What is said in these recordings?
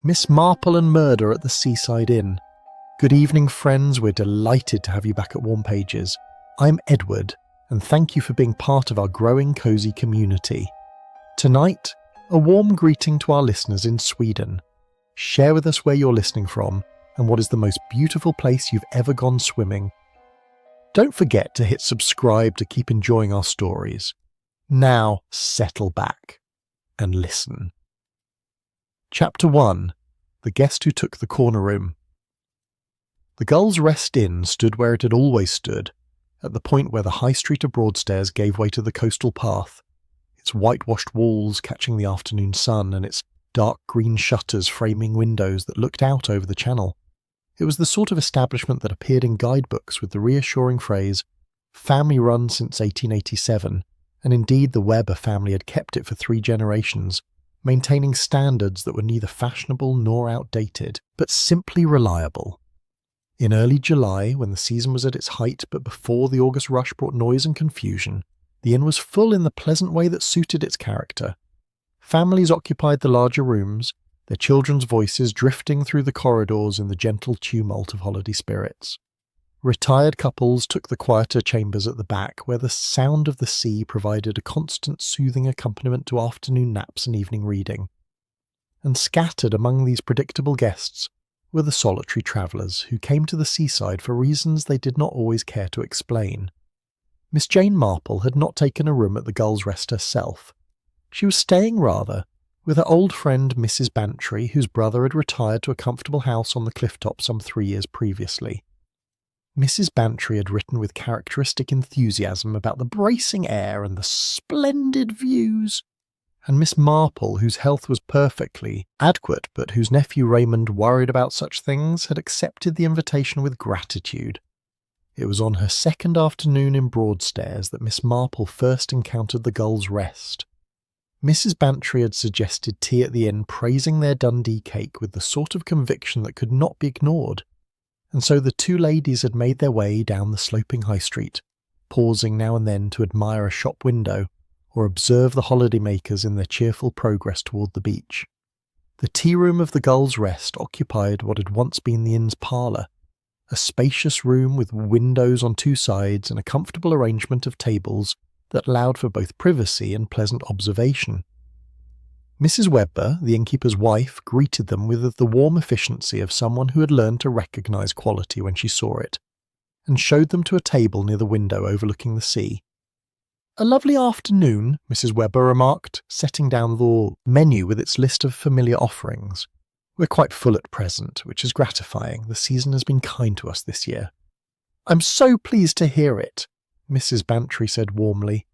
Miss Marple and Murder at the Seaside Inn. Good evening, friends. We're delighted to have you back at Warm Pages. I'm Edward, and thank you for being part of our growing cosy community. Tonight, a warm greeting to our listeners in Sweden. Share with us where you're listening from and what is the most beautiful place you've ever gone swimming. Don't forget to hit subscribe to keep enjoying our stories. Now, settle back and listen. Chapter 1. The Guest Who Took the Corner Room. The Gull's Rest Inn stood where it had always stood, at the point where the High Street of Broadstairs gave way to the coastal path, its whitewashed walls catching the afternoon sun and its dark green shutters framing windows that looked out over the channel. It was the sort of establishment that appeared in guidebooks with the reassuring phrase, "family run since 1887, and indeed the Webber family had kept it for 3 generations, maintaining standards that were neither fashionable nor outdated, but simply reliable. In early July, when the season was at its height but before the August rush brought noise and confusion, the inn was full in the pleasant way that suited its character. Families occupied the larger rooms, their children's voices drifting through the corridors in the gentle tumult of holiday spirits. Retired couples took the quieter chambers at the back, where the sound of the sea provided a constant soothing accompaniment to afternoon naps and evening reading. And scattered among these predictable guests were the solitary travellers who came to the seaside for reasons they did not always care to explain. Miss Jane Marple had not taken a room at the Gull's Rest herself. She was staying, rather, with her old friend Mrs. Bantry, whose brother had retired to a comfortable house on the cliff top some 3 years previously. Mrs. Bantry had written with characteristic enthusiasm about the bracing air and the splendid views, and Miss Marple, whose health was perfectly adequate but whose nephew Raymond worried about such things, had accepted the invitation with gratitude. It was on her second afternoon in Broadstairs that Miss Marple first encountered the Gull's Rest. Mrs. Bantry had suggested tea at the inn, praising their Dundee cake with the sort of conviction that could not be ignored. And so the 2 ladies had made their way down the sloping high street, pausing now and then to admire a shop window or observe the holidaymakers in their cheerful progress toward the beach. The tea-room of the Gull's Rest occupied what had once been the inn's parlour, a spacious room with windows on 2 sides and a comfortable arrangement of tables that allowed for both privacy and pleasant observation. Mrs. Webber, the innkeeper's wife, greeted them with the warm efficiency of someone who had learned to recognise quality when she saw it, and showed them to a table near the window overlooking the sea. "A lovely afternoon," Mrs. Webber remarked, setting down the menu with its list of familiar offerings. "We're quite full at present, which is gratifying. The season has been kind to us this year." "I'm so pleased to hear it," Mrs. Bantry said warmly.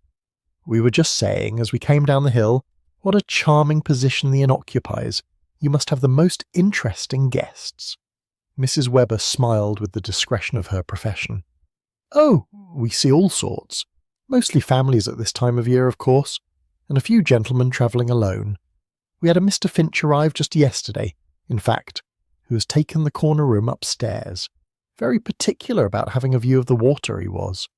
"We were just saying, as we came down the hill, what a charming position the inn occupies. You must have the most interesting guests." Mrs. Webber smiled with the discretion of her profession. "Oh, we see all sorts. Mostly families at this time of year, of course, and a few gentlemen travelling alone. We had a Mr. Finch arrive just yesterday, in fact, who has taken the corner room upstairs. Very particular about having a view of the water, he was."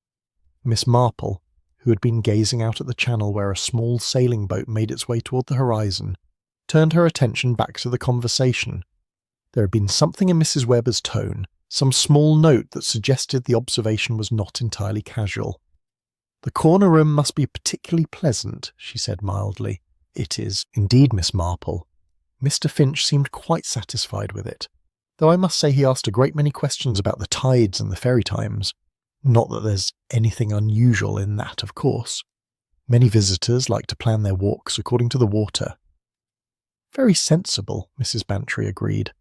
Miss Marple, who had been gazing out at the channel where a small sailing boat made its way toward the horizon, turned her attention back to the conversation. There had been something in Mrs. Webber's tone, some small note that suggested the observation was not entirely casual. "The corner room must be particularly pleasant," she said mildly. "It is, indeed, Miss Marple." Mr. Finch seemed quite satisfied with it, though I must say he asked a great many questions about the tides and the ferry times. Not that there's anything unusual in that, of course. Many visitors like to plan their walks according to the water. "Very sensible," Mrs. Bantry agreed.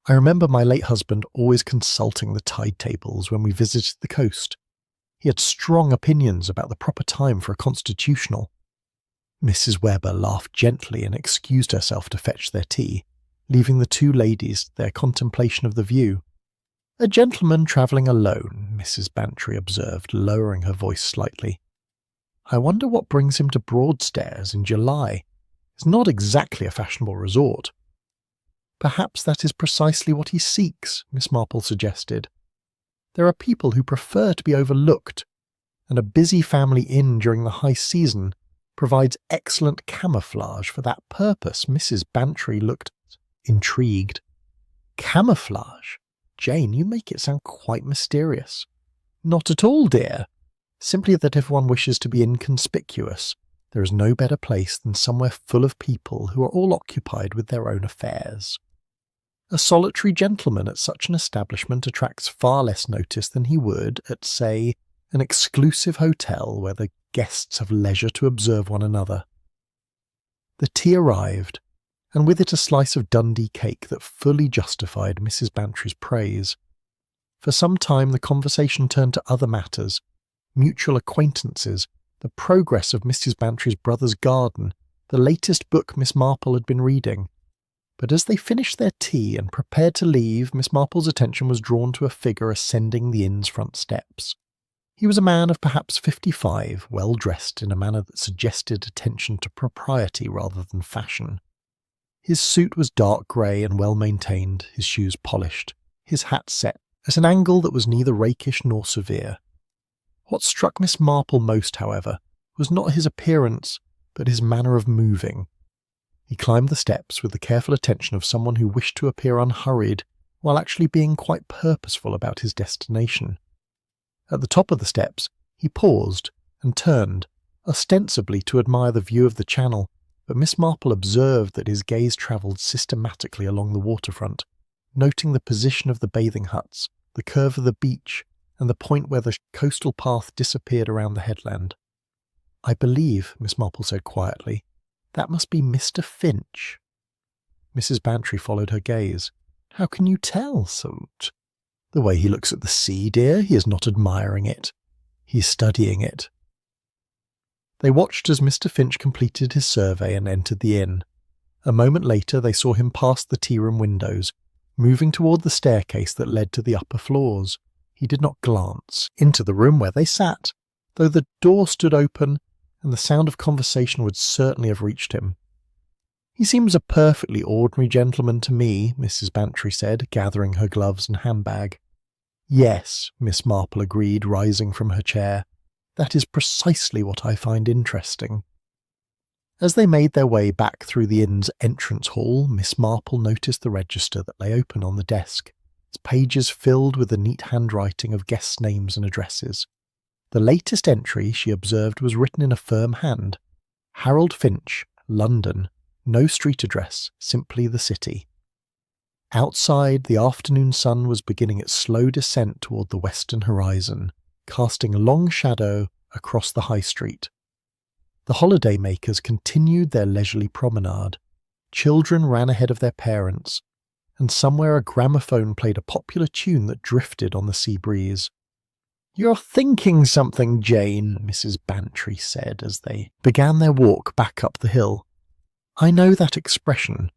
"I remember my late husband always consulting the tide tables when we visited the coast. He had strong opinions about the proper time for a constitutional." Mrs. Webber laughed gently and excused herself to fetch their tea, leaving the 2 ladies to their contemplation of the view. "A gentleman travelling alone," Mrs. Bantry observed, lowering her voice slightly. "I wonder what brings him to Broadstairs in July. It's not exactly a fashionable resort." "Perhaps that is precisely what he seeks," Miss Marple suggested. "There are people who prefer to be overlooked, and a busy family inn during the high season provides excellent camouflage for that purpose." Mrs. Bantry looked intrigued. Camouflage? Jane, you make it sound quite mysterious. Not at all, dear. Simply that if one wishes to be inconspicuous, there is no better place than somewhere full of people who are all occupied with their own affairs. A solitary gentleman at such an establishment attracts far less notice than he would at, say, an exclusive hotel where the guests have leisure to observe one another. The tea arrived, and with it a slice of Dundee cake that fully justified Mrs. Bantry's praise. For some time the conversation turned to other matters, mutual acquaintances, the progress of Mrs. Bantry's brother's garden, the latest book Miss Marple had been reading. But as they finished their tea and prepared to leave, Miss Marple's attention was drawn to a figure ascending the inn's front steps. He was a man of perhaps 55, well dressed in a manner that suggested attention to propriety rather than fashion. His suit was dark grey and well maintained, his shoes polished, his hat set at an angle that was neither rakish nor severe. What struck Miss Marple most, however, was not his appearance, but his manner of moving. He climbed the steps with the careful attention of someone who wished to appear unhurried, while actually being quite purposeful about his destination. At the top of the steps, he paused and turned, ostensibly to admire the view of the channel, but Miss Marple observed that his gaze travelled systematically along the waterfront, noting the position of the bathing huts, the curve of the beach, and the point where the coastal path disappeared around the headland. "I believe," Miss Marple said quietly, "that must be Mr. Finch." Mrs. Bantry followed her gaze. "How can you tell, Soot?" "The way he looks at the sea, dear. He is not admiring it. He is studying it." They watched as Mr. Finch completed his survey and entered the inn. A moment later they saw him pass the tea-room windows, moving toward the staircase that led to the upper floors. He did not glance into the room where they sat, though the door stood open and the sound of conversation would certainly have reached him. "He seems a perfectly ordinary gentleman to me," Mrs. Bantry said, gathering her gloves and handbag. "Yes," Miss Marple agreed, rising from her chair. "That is precisely what I find interesting." As they made their way back through the inn's entrance hall, Miss Marple noticed the register that lay open on the desk, its pages filled with the neat handwriting of guests' names and addresses. The latest entry, she observed, was written in a firm hand. Harold Finch, London. No street address, simply the city. Outside, the afternoon sun was beginning its slow descent toward the western horizon, casting a long shadow across the high street. The holiday-makers continued their leisurely promenade. Children ran ahead of their parents, and somewhere a gramophone played a popular tune that drifted on the sea breeze. "You're thinking something, Jane," Mrs. Bantry said as they began their walk back up the hill. "I know that expression."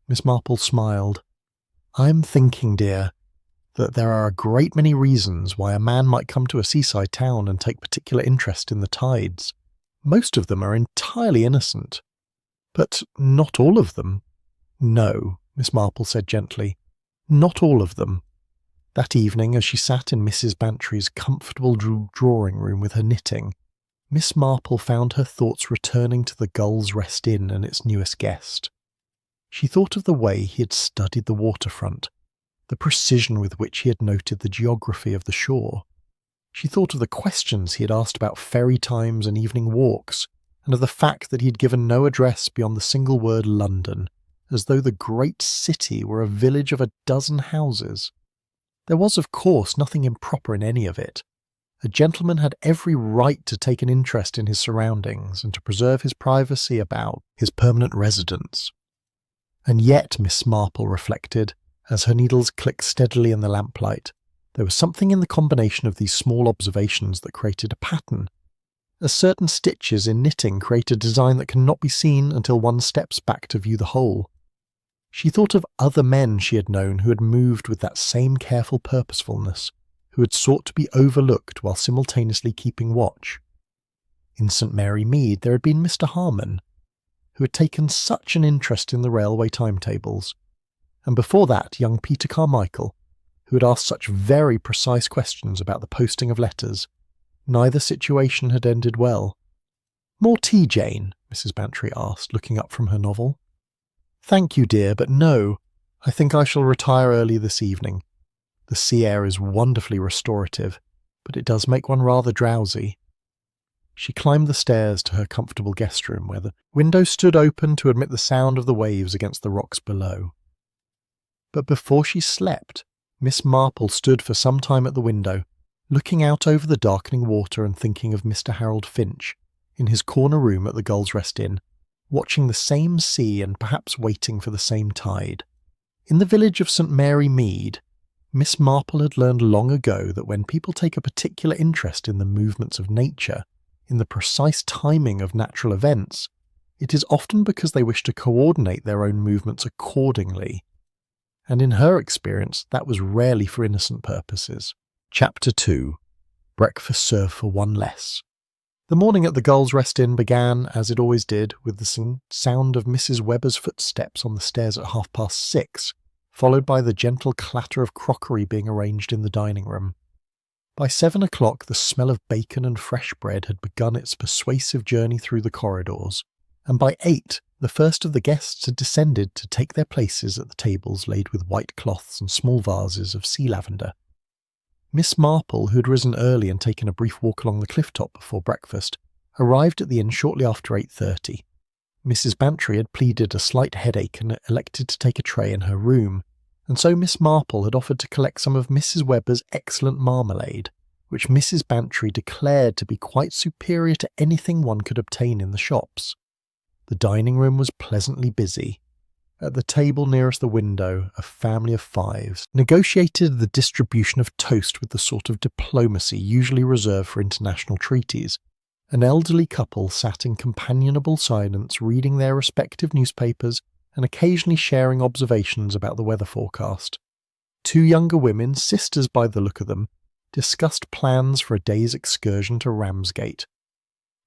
Miss Marple smiled. "I'm thinking, dear, that there are a great many reasons why a man might come to a seaside town and take particular interest in the tides. Most of them are entirely innocent. But not all of them." "No," Miss Marple said gently. "Not all of them." That evening, as she sat in Mrs. Bantry's comfortable drawing room with her knitting, Miss Marple found her thoughts returning to the Gull's Rest Inn and its newest guest. She thought of the way he had studied the waterfront, the precision with which he had noted the geography of the shore. She thought of the questions he had asked about ferry times and evening walks, and of the fact that he had given no address beyond the single word London, as though the great city were a village of a dozen houses. There was, of course, nothing improper in any of it. A gentleman had every right to take an interest in his surroundings and to preserve his privacy about his permanent residence. And yet, Miss Marple reflected, as her needles clicked steadily in the lamplight, there was something in the combination of these small observations that created a pattern. As certain stitches in knitting create a design that cannot be seen until one steps back to view the whole. She thought of other men she had known who had moved with that same careful purposefulness, who had sought to be overlooked while simultaneously keeping watch. In St. Mary Mead there had been Mr. Harmon, who had taken such an interest in the railway timetables, and before that young Peter Carmichael, who had asked such very precise questions about the posting of letters. Neither situation had ended well. "More tea, Jane?" Mrs. Bantry asked, looking up from her novel. "Thank you, dear, but no. I think I shall retire early this evening. The sea air is wonderfully restorative, but it does make one rather drowsy. She climbed the stairs to her comfortable guest room, where the window stood open to admit the sound of the waves against the rocks below. But before she slept, Miss Marple stood for some time at the window, looking out over the darkening water and thinking of Mr. Harold Finch, in his corner room at the Gull's Rest Inn, watching the same sea and perhaps waiting for the same tide. In the village of St. Mary Mead, Miss Marple had learned long ago that when people take a particular interest in the movements of nature, in the precise timing of natural events, it is often because they wish to coordinate their own movements accordingly. And in her experience, that was rarely for innocent purposes. Chapter 2. Breakfast served for one less. The morning at the Gull's Rest Inn began, as it always did, with the sound of Mrs. Webber's footsteps on the stairs at 6:30, followed by the gentle clatter of crockery being arranged in the dining room. By 7 o'clock the smell of bacon and fresh bread had begun its persuasive journey through the corridors, and by 8 the first of the guests had descended to take their places at the tables laid with white cloths and small vases of sea lavender. Miss Marple, who had risen early and taken a brief walk along the cliff-top before breakfast, arrived at the inn shortly after 8:30. Mrs. Bantry had pleaded a slight headache and elected to take a tray in her room, and so Miss Marple had offered to collect some of Mrs. Webber's excellent marmalade, which Mrs. Bantry declared to be quite superior to anything one could obtain in the shops. The dining room was pleasantly busy. At the table nearest the window, a family of 5 negotiated the distribution of toast with the sort of diplomacy usually reserved for international treaties. An elderly couple sat in companionable silence reading their respective newspapers and occasionally sharing observations about the weather forecast. 2 younger women, sisters by the look of them, discussed plans for a day's excursion to Ramsgate.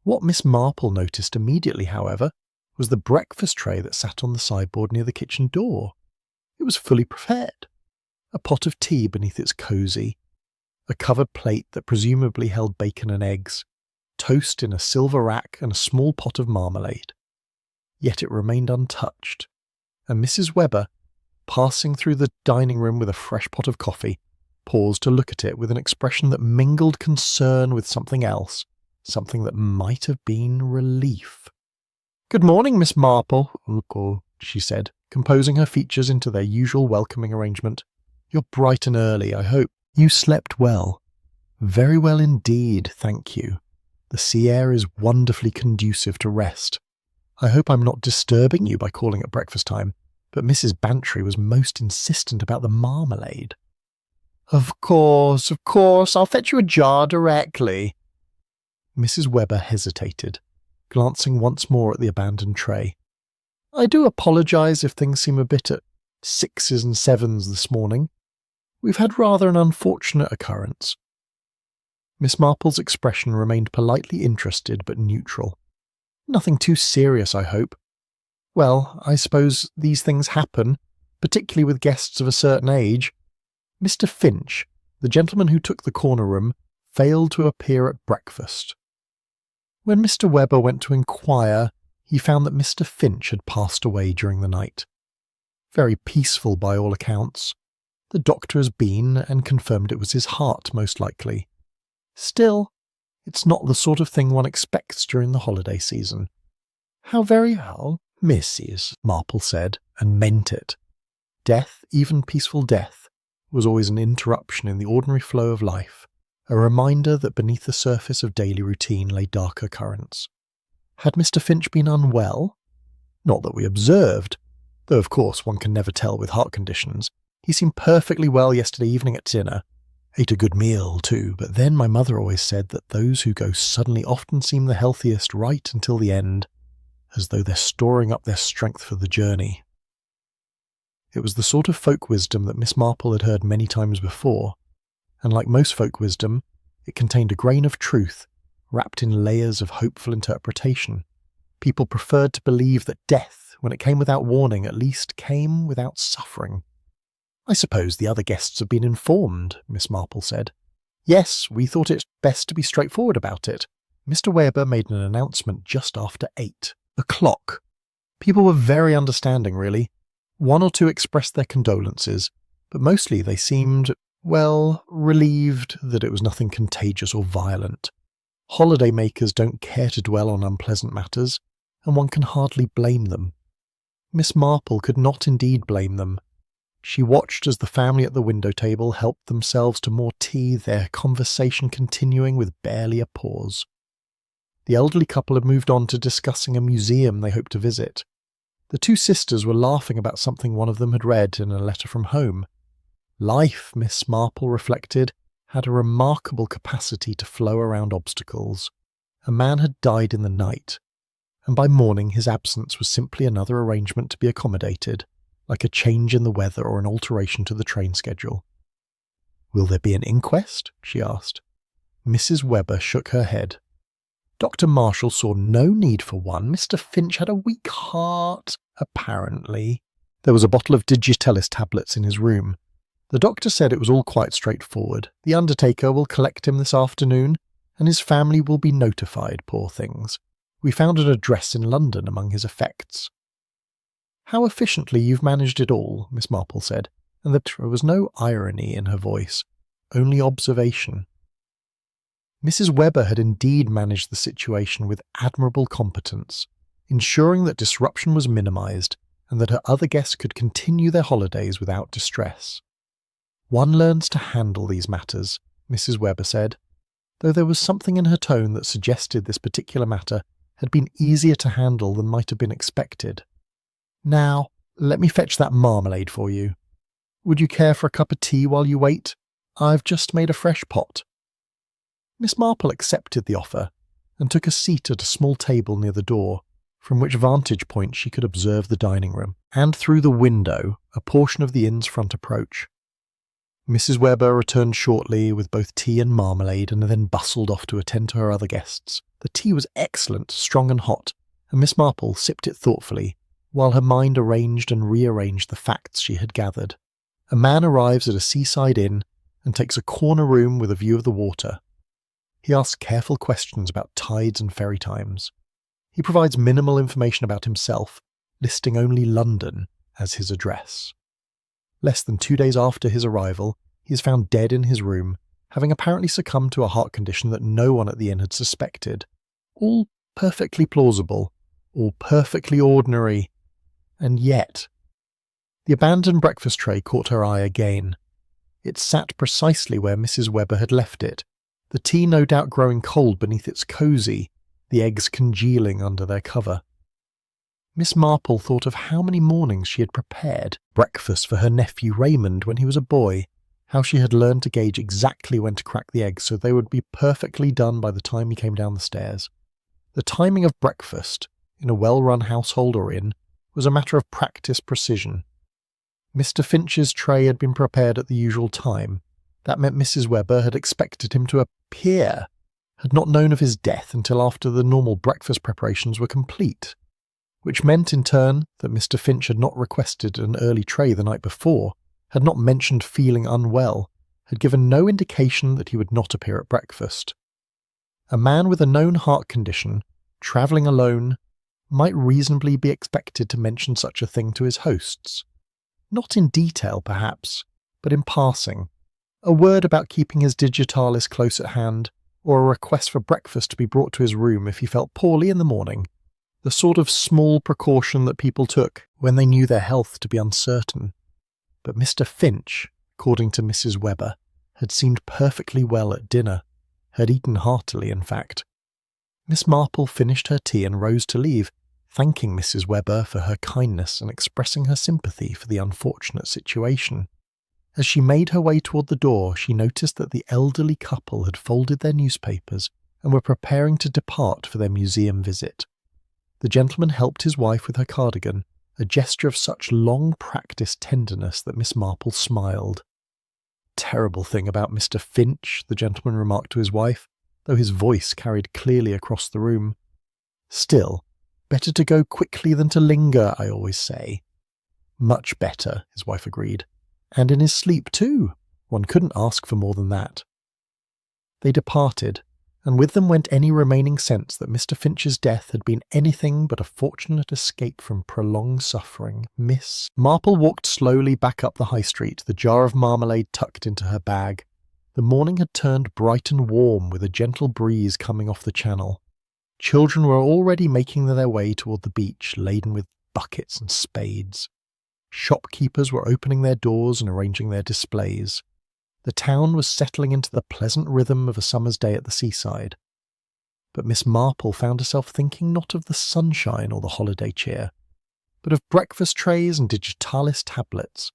What Miss Marple noticed immediately, however, was the breakfast tray that sat on the sideboard near the kitchen door. It was fully prepared. A pot of tea beneath its cosy, a covered plate that presumably held bacon and eggs, toast in a silver rack, and a small pot of marmalade. Yet it remained untouched, and Mrs. Webber, passing through the dining room with a fresh pot of coffee, paused to look at it with an expression that mingled concern with something else, something that might have been relief. "Good morning, Miss Marple," she said, composing her features into their usual welcoming arrangement. "You're bright and early, I hope. You slept well." "Very well indeed, thank you. The sea air is wonderfully conducive to rest. I hope I'm not disturbing you by calling at breakfast time, but Mrs. Bantry was most insistent about the marmalade." Of course, I'll fetch you a jar directly." Mrs. Webber hesitated, glancing once more at the abandoned tray. "I do apologise if things seem a bit at 6s and 7s this morning. We've had rather an unfortunate occurrence." Miss Marple's expression remained politely interested but neutral. "Nothing too serious, I hope." "Well, I suppose these things happen, particularly with guests of a certain age. Mr. Finch, the gentleman who took the corner room, failed to appear at breakfast. When Mr. Webber went to inquire, he found that Mr. Finch had passed away during the night. Very peaceful by all accounts. The doctor has been and confirmed it was his heart, most likely. Still, it's not the sort of thing one expects during the holiday season." "How very well, Mrs. Marple said, and meant it. Death, even peaceful death, was always an interruption in the ordinary flow of life, a reminder that beneath the surface of daily routine lay darker currents. Had Mr. Finch been unwell? Not that we observed, though of course one can never tell with heart conditions. He seemed perfectly well yesterday evening at dinner. Ate a good meal too, but then my mother always said that those who go suddenly often seem the healthiest right until the end, as though they're storing up their strength for the journey." It was the sort of folk wisdom that Miss Marple had heard many times before, and like most folk wisdom, it contained a grain of truth, wrapped in layers of hopeful interpretation. People preferred to believe that death, when it came without warning, at least came without suffering. "I suppose the other guests have been informed," Miss Marple said. "Yes, we thought it best to be straightforward about it. Mr. Webber made an announcement just after 8 o'clock. People were very understanding, really. One or two expressed their condolences, but mostly they seemed, well, relieved that it was nothing contagious or violent. Holidaymakers don't care to dwell on unpleasant matters, and one can hardly blame them. Miss Marple could not indeed blame them. She watched as the family at the window table helped themselves to more tea, their conversation continuing with barely a pause. The elderly couple had moved on to discussing a museum they hoped to visit. The two sisters were laughing about something one of them had read in a letter from home. Life, Miss Marple reflected, had a remarkable capacity to flow around obstacles. A man had died in the night, and by morning his absence was simply another arrangement to be accommodated, like a change in the weather or an alteration to the train schedule. "Will there be an inquest?" she asked. Mrs. Webber shook her head. Dr. Marshall saw no need for one. Mr. Finch had a weak heart, apparently. There was a bottle of Digitalis tablets in his room. The doctor said it was all quite straightforward. The undertaker will collect him this afternoon, and his family will be notified, poor things. We found an address in London among his effects. "How efficiently you've managed it all," Miss Marple said, and there was no irony in her voice, only observation. Mrs. Webber had indeed managed the situation with admirable competence, ensuring that disruption was minimised and that her other guests could continue their holidays without distress. "One learns to handle these matters," Mrs. Webber said, though there was something in her tone that suggested this particular matter had been easier to handle than might have been expected. "Now, let me fetch that marmalade for you. Would you care for a cup of tea while you wait? I've just made a fresh pot." Miss Marple accepted the offer and took a seat at a small table near the door, from which vantage point she could observe the dining room, and through the window a portion of the inn's front approach. Mrs. Webber returned shortly with both tea and marmalade and then bustled off to attend to her other guests. The tea was excellent, strong and hot, and Miss Marple sipped it thoughtfully, while her mind arranged and rearranged the facts she had gathered. A man arrives at a seaside inn and takes a corner room with a view of the water. He asks careful questions about tides and ferry times. He provides minimal information about himself, listing only London as his address. Less than 2 days after his arrival, he is found dead in his room, having apparently succumbed to a heart condition that no one at the inn had suspected. All perfectly plausible, all perfectly ordinary, and yet... The abandoned breakfast tray caught her eye again. It sat precisely where Mrs. Webber had left it, the tea no doubt growing cold beneath its cosy, the eggs congealing under their cover. Miss Marple thought of how many mornings she had prepared breakfast for her nephew Raymond when he was a boy, how she had learned to gauge exactly when to crack the eggs so they would be perfectly done by the time he came down the stairs. The timing of breakfast, in a well-run household or inn, was a matter of practiced precision. Mr. Finch's tray had been prepared at the usual time. That meant Mrs. Webber had expected him to appear, had not known of his death until after the normal breakfast preparations were complete, which meant in turn that Mr. Finch had not requested an early tray the night before, had not mentioned feeling unwell, had given no indication that he would not appear at breakfast. A man with a known heart condition, travelling alone, might reasonably be expected to mention such a thing to his hosts. Not in detail, perhaps, but in passing. A word about keeping his digitalis close at hand, or a request for breakfast to be brought to his room if he felt poorly in the morning. The sort of small precaution that people took when they knew their health to be uncertain. But Mr. Finch, according to Mrs. Webber, had seemed perfectly well at dinner, had eaten heartily, in fact. Miss Marple finished her tea and rose to leave, thanking Mrs. Webber for her kindness and expressing her sympathy for the unfortunate situation. As she made her way toward the door, she noticed that the elderly couple had folded their newspapers and were preparing to depart for their museum visit. The gentleman helped his wife with her cardigan, a gesture of such long-practiced tenderness that Miss Marple smiled. "Terrible thing about Mr. Finch," the gentleman remarked to his wife, though his voice carried clearly across the room. "Still, better to go quickly than to linger, I always say." "Much better," his wife agreed. "And in his sleep, too. One couldn't ask for more than that." They departed, and with them went any remaining sense that Mr. Finch's death had been anything but a fortunate escape from prolonged suffering. Miss Marple walked slowly back up the high street, the jar of marmalade tucked into her bag. The morning had turned bright and warm, with a gentle breeze coming off the channel. Children were already making their way toward the beach, laden with buckets and spades. Shopkeepers were opening their doors and arranging their displays. The town was settling into the pleasant rhythm of a summer's day at the seaside. But Miss Marple found herself thinking not of the sunshine or the holiday cheer, but of breakfast trays and digitalis tablets,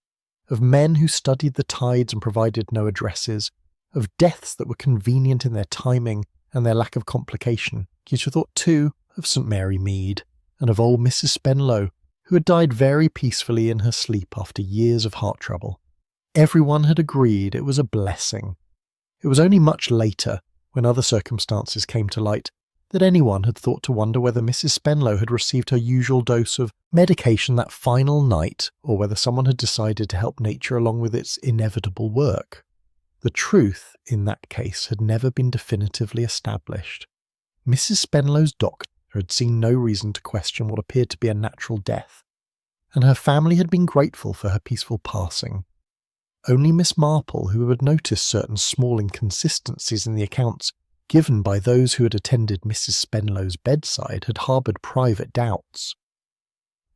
of men who studied the tides and provided no addresses, of deaths that were convenient in their timing and their lack of complication. She thought, too, of St. Mary Mead, and of old Mrs. Spenlow, who had died very peacefully in her sleep after years of heart trouble. Everyone had agreed it was a blessing. It was only much later, when other circumstances came to light, that anyone had thought to wonder whether Mrs. Spenlow had received her usual dose of medication that final night, or whether someone had decided to help nature along with its inevitable work. The truth, in that case, had never been definitively established. Mrs. Spenlow's doctor had seen no reason to question what appeared to be a natural death, and her family had been grateful for her peaceful passing. Only Miss Marple, who had noticed certain small inconsistencies in the accounts given by those who had attended Mrs. Spenlow's bedside, had harboured private doubts.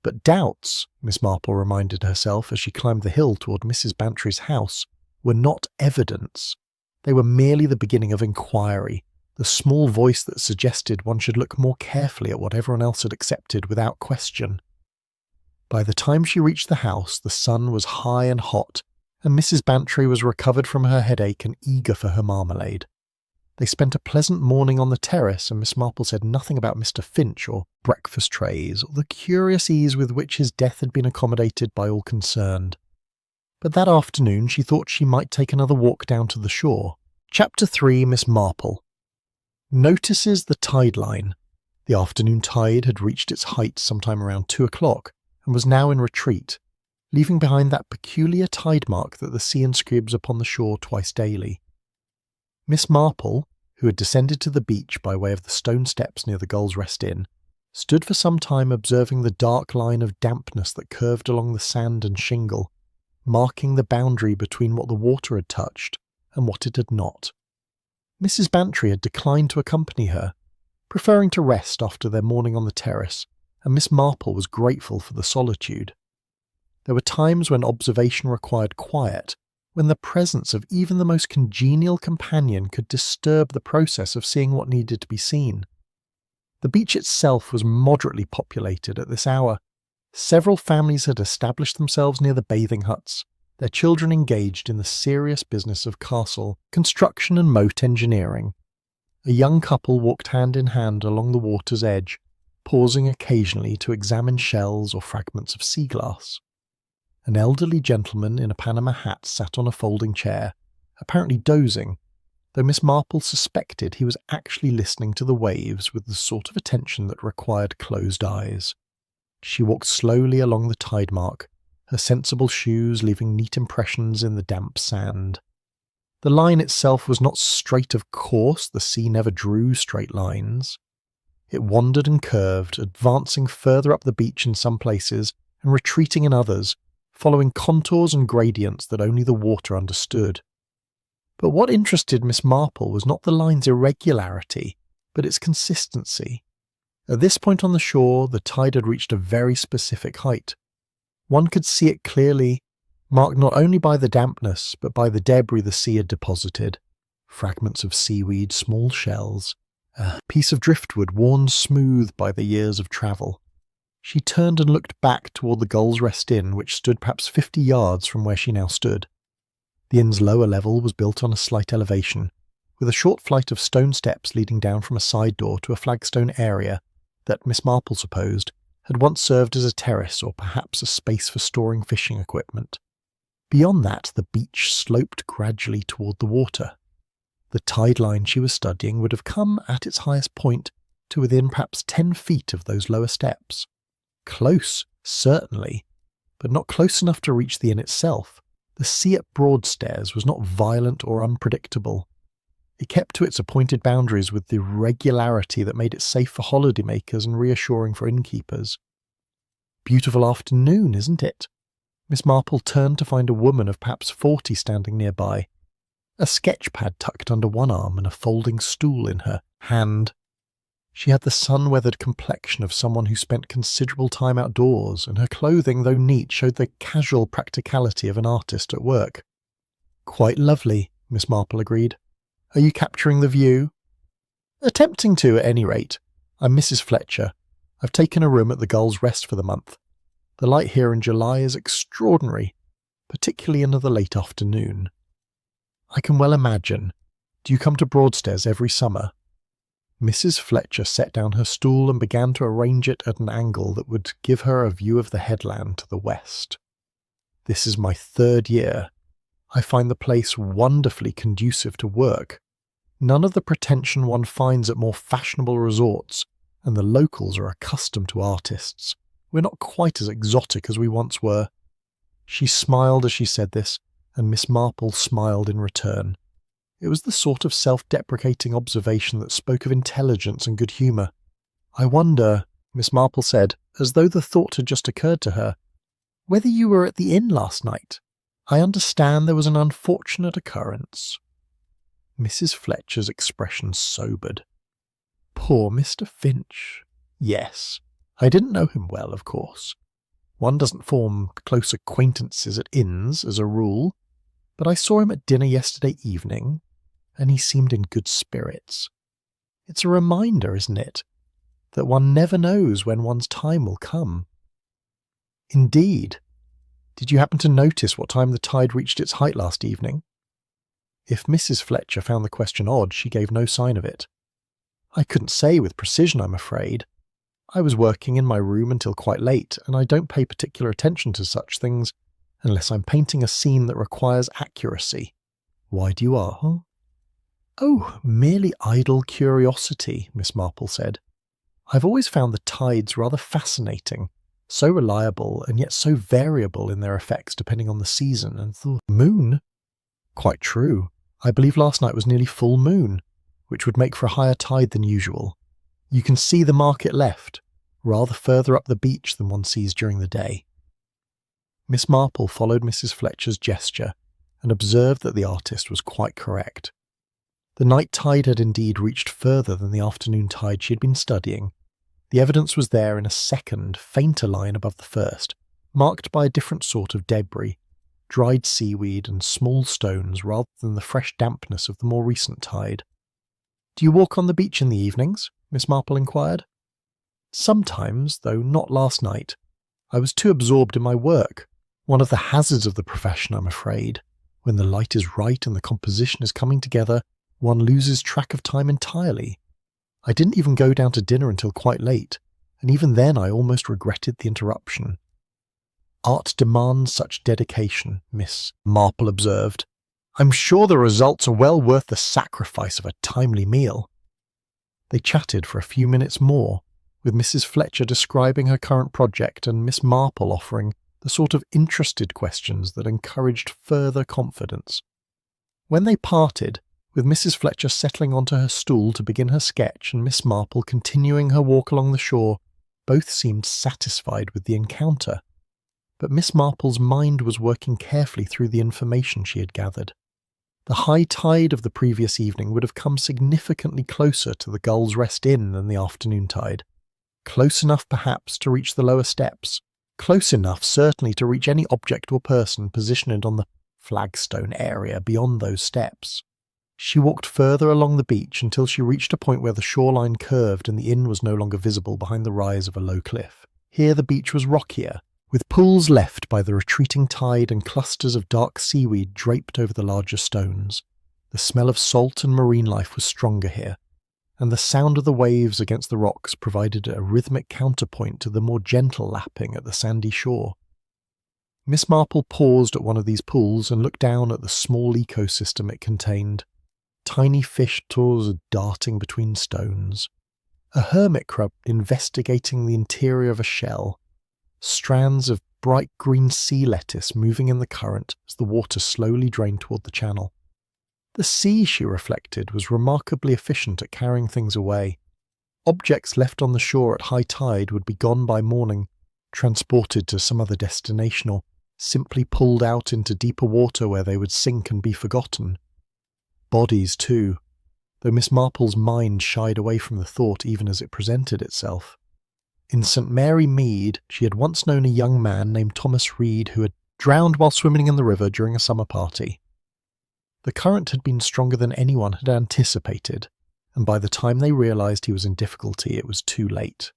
But doubts, Miss Marple reminded herself as she climbed the hill toward Mrs. Bantry's house, were not evidence. They were merely the beginning of inquiry, the small voice that suggested one should look more carefully at what everyone else had accepted without question. By the time she reached the house, the sun was high and hot, and Mrs. Bantry was recovered from her headache and eager for her marmalade. They spent a pleasant morning on the terrace, and Miss Marple said nothing about Mr. Finch or breakfast trays, or the curious ease with which his death had been accommodated by all concerned. But that afternoon she thought she might take another walk down to the shore. Chapter 3. Miss Marple notices the tide line. The afternoon tide had reached its height sometime around 2 o'clock, and was now in retreat, leaving behind that peculiar tide mark that the sea inscribes upon the shore twice daily. Miss Marple, who had descended to the beach by way of the stone steps near the Gull's Rest Inn, stood for some time observing the dark line of dampness that curved along the sand and shingle, marking the boundary between what the water had touched and what it had not. Mrs. Bantry had declined to accompany her, preferring to rest after their morning on the terrace, and Miss Marple was grateful for the solitude. There were times when observation required quiet, when the presence of even the most congenial companion could disturb the process of seeing what needed to be seen. The beach itself was moderately populated at this hour. Several families had established themselves near the bathing huts, their children engaged in the serious business of castle construction and moat engineering. A young couple walked hand in hand along the water's edge, pausing occasionally to examine shells or fragments of sea glass. An elderly gentleman in a Panama hat sat on a folding chair, apparently dozing, though Miss Marple suspected he was actually listening to the waves with the sort of attention that required closed eyes. She walked slowly along the tide mark, her sensible shoes leaving neat impressions in the damp sand. The line itself was not straight of course, the sea never drew straight lines. It wandered and curved, advancing further up the beach in some places and retreating in others, following contours and gradients that only the water understood. But what interested Miss Marple was not the line's irregularity, but its consistency. At this point on the shore, the tide had reached a very specific height. One could see it clearly, marked not only by the dampness, but by the debris the sea had deposited. Fragments of seaweed, small shells, a piece of driftwood worn smooth by the years of travel. She turned and looked back toward the Gull's Rest Inn, which stood perhaps 50 yards from where she now stood. The inn's lower level was built on a slight elevation, with a short flight of stone steps leading down from a side door to a flagstone area that, Miss Marple supposed, had once served as a terrace or perhaps a space for storing fishing equipment. Beyond that, the beach sloped gradually toward the water. The tide line she was studying would have come at its highest point to within perhaps 10 feet of those lower steps. Close, certainly, but not close enough to reach the inn itself. The sea at Broadstairs was not violent or unpredictable. It kept to its appointed boundaries with the regularity that made it safe for holidaymakers and reassuring for innkeepers. Beautiful afternoon, isn't it? Miss Marple turned to find a woman of perhaps 40 standing nearby, a sketch pad tucked under one arm and a folding stool in her hand. She had the sun-weathered complexion of someone who spent considerable time outdoors, and her clothing, though neat, showed the casual practicality of an artist at work. "Quite lovely," Miss Marple agreed. "Are you capturing the view?" "Attempting to, at any rate. I'm Mrs. Fletcher. I've taken a room at the Gull's Rest for the month. The light here in July is extraordinary, particularly in the late afternoon." "I can well imagine. Do you come to Broadstairs every summer?" Mrs. Fletcher set down her stool and began to arrange it at an angle that would give her a view of the headland to the west. "This is my 3rd year. I find the place wonderfully conducive to work. None of the pretension one finds at more fashionable resorts, and the locals are accustomed to artists. We're not quite as exotic as we once were." She smiled as she said this, and Miss Marple smiled in return. It was the sort of self-deprecating observation that spoke of intelligence and good humour. "I wonder," Miss Marple said, as though the thought had just occurred to her, "whether you were at the inn last night. I understand there was an unfortunate occurrence." Mrs. Fletcher's expression sobered. "Poor Mr. Finch. Yes, I didn't know him well, of course. One doesn't form close acquaintances at inns, as a rule, but I saw him at dinner yesterday evening, and he seemed in good spirits. It's a reminder, isn't it, that one never knows when one's time will come." "Indeed. Did you happen to notice what time the tide reached its height last evening?" If Mrs. Fletcher found the question odd, she gave no sign of it. "I couldn't say with precision, I'm afraid. I was working in my room until quite late, and I don't pay particular attention to such things unless I'm painting a scene that requires accuracy." "Why do you ask?" "Oh, merely idle curiosity," Miss Marple said. "I've always found the tides rather fascinating, so reliable and yet so variable in their effects depending on the season, and the moon." "Quite true. I believe last night was nearly full moon, which would make for a higher tide than usual. You can see the market left, rather further up the beach than one sees during the day." Miss Marple followed Mrs. Fletcher's gesture and observed that the artist was quite correct. The night tide had indeed reached further than the afternoon tide she had been studying. The evidence was there in a second, fainter line above the first, marked by a different sort of debris, dried seaweed and small stones rather than the fresh dampness of the more recent tide. "Do you walk on the beach in the evenings?" Miss Marple inquired. "Sometimes, though not last night. I was too absorbed in my work. One of the hazards of the profession, I'm afraid. When the light is right and the composition is coming together, one loses track of time entirely. I didn't even go down to dinner until quite late, and even then I almost regretted the interruption." "Art demands such dedication," Miss Marple observed. "I'm sure the results are well worth the sacrifice of a timely meal." They chatted for a few minutes more, with Mrs. Fletcher describing her current project and Miss Marple offering the sort of interested questions that encouraged further confidence. When they parted, with Mrs. Fletcher settling onto her stool to begin her sketch and Miss Marple continuing her walk along the shore, both seemed satisfied with the encounter. But Miss Marple's mind was working carefully through the information she had gathered. The high tide of the previous evening would have come significantly closer to the Gull's Rest Inn than the afternoon tide. Close enough, perhaps, to reach the lower steps. Close enough, certainly, to reach any object or person positioned on the flagstone area beyond those steps. She walked further along the beach until she reached a point where the shoreline curved and the inn was no longer visible behind the rise of a low cliff. Here the beach was rockier, with pools left by the retreating tide and clusters of dark seaweed draped over the larger stones. The smell of salt and marine life was stronger here, and the sound of the waves against the rocks provided a rhythmic counterpoint to the more gentle lapping at the sandy shore. Miss Marple paused at one of these pools and looked down at the small ecosystem it contained. Tiny fish tours darting between stones. A hermit crab investigating the interior of a shell. Strands of bright green sea lettuce moving in the current as the water slowly drained toward the channel. The sea, she reflected, was remarkably efficient at carrying things away. Objects left on the shore at high tide would be gone by morning, transported to some other destination, or simply pulled out into deeper water where they would sink and be forgotten. Bodies, too, though Miss Marple's mind shied away from the thought even as it presented itself. In St. Mary Mead, she had once known a young man named Thomas Reed who had drowned while swimming in the river during a summer party. The current had been stronger than anyone had anticipated, and by the time they realised he was in difficulty, it was too late.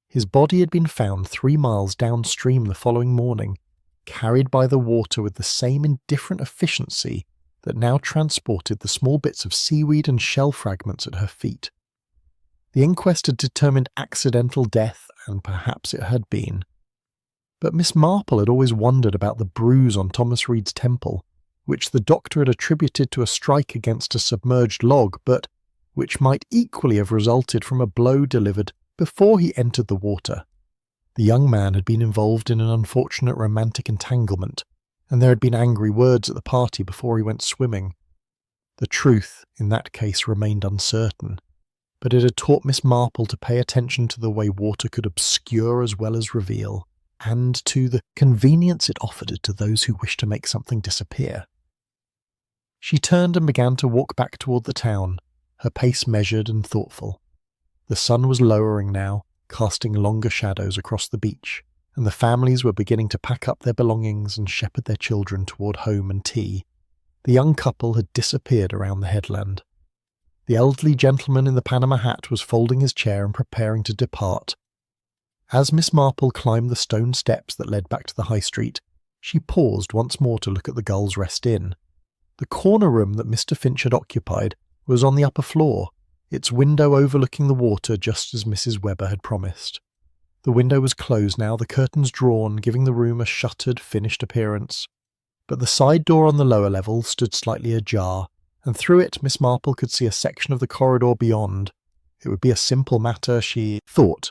His body had been found 3 miles downstream the following morning, carried by the water with the same indifferent efficiency that now transported the small bits of seaweed and shell fragments at her feet. The inquest had determined accidental death, and perhaps it had been. But Miss Marple had always wondered about the bruise on Thomas Reed's temple, which the doctor had attributed to a strike against a submerged log, but which might equally have resulted from a blow delivered before he entered the water. The young man had been involved in an unfortunate romantic entanglement, and there had been angry words at the party before he went swimming. The truth, in that case, remained uncertain, but it had taught Miss Marple to pay attention to the way water could obscure as well as reveal, and to the convenience it offered to those who wished to make something disappear. She turned and began to walk back toward the town, her pace measured and thoughtful. The sun was lowering now, casting longer shadows across the beach, and the families were beginning to pack up their belongings and shepherd their children toward home and tea. The young couple had disappeared around the headland. The elderly gentleman in the Panama hat was folding his chair and preparing to depart. As Miss Marple climbed the stone steps that led back to the high street, she paused once more to look at the Gull's Rest Inn. The corner room that Mr. Finch had occupied was on the upper floor, its window overlooking the water just as Mrs. Webber had promised. The window was closed now, the curtains drawn, giving the room a shuttered, finished appearance. But the side door on the lower level stood slightly ajar, and through it Miss Marple could see a section of the corridor beyond. It would be a simple matter, she thought,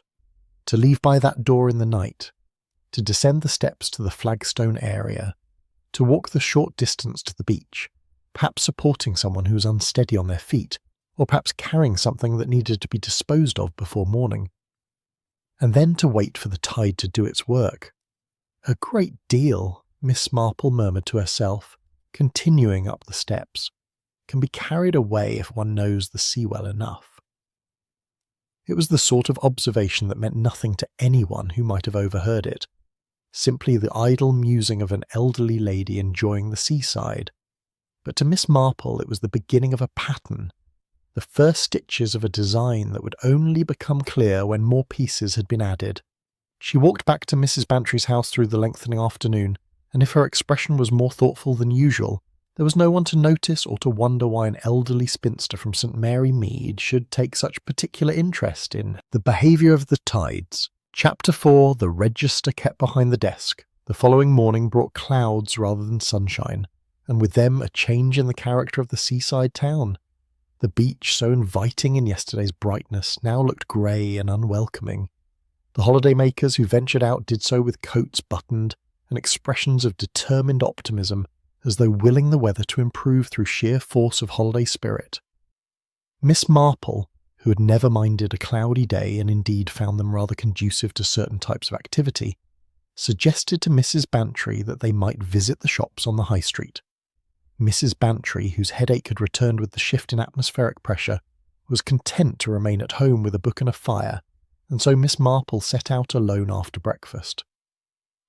to leave by that door in the night, to descend the steps to the flagstone area, to walk the short distance to the beach, perhaps supporting someone who was unsteady on their feet, or perhaps carrying something that needed to be disposed of before morning, and then to wait for the tide to do its work. A great deal, Miss Marple murmured to herself, continuing up the steps, can be carried away if one knows the sea well enough. It was the sort of observation that meant nothing to anyone who might have overheard it, simply the idle musing of an elderly lady enjoying the seaside. But to Miss Marple it was the beginning of a pattern, the first stitches of a design that would only become clear when more pieces had been added. She walked back to Mrs. Bantry's house through the lengthening afternoon, and if her expression was more thoughtful than usual, there was no one to notice or to wonder why an elderly spinster from St. Mary Mead should take such particular interest in the behaviour of the tides. Chapter 4, The Register Kept Behind the Desk. The following morning brought clouds rather than sunshine, and with them a change in the character of the seaside town. The beach, so inviting in yesterday's brightness, now looked grey and unwelcoming. The holiday-makers who ventured out did so with coats buttoned and expressions of determined optimism, as though willing the weather to improve through sheer force of holiday spirit. Miss Marple, who had never minded a cloudy day and indeed found them rather conducive to certain types of activity, suggested to Mrs. Bantry that they might visit the shops on the high street. Mrs. Bantry, whose headache had returned with the shift in atmospheric pressure, was content to remain at home with a book and a fire, and so Miss Marple set out alone after breakfast.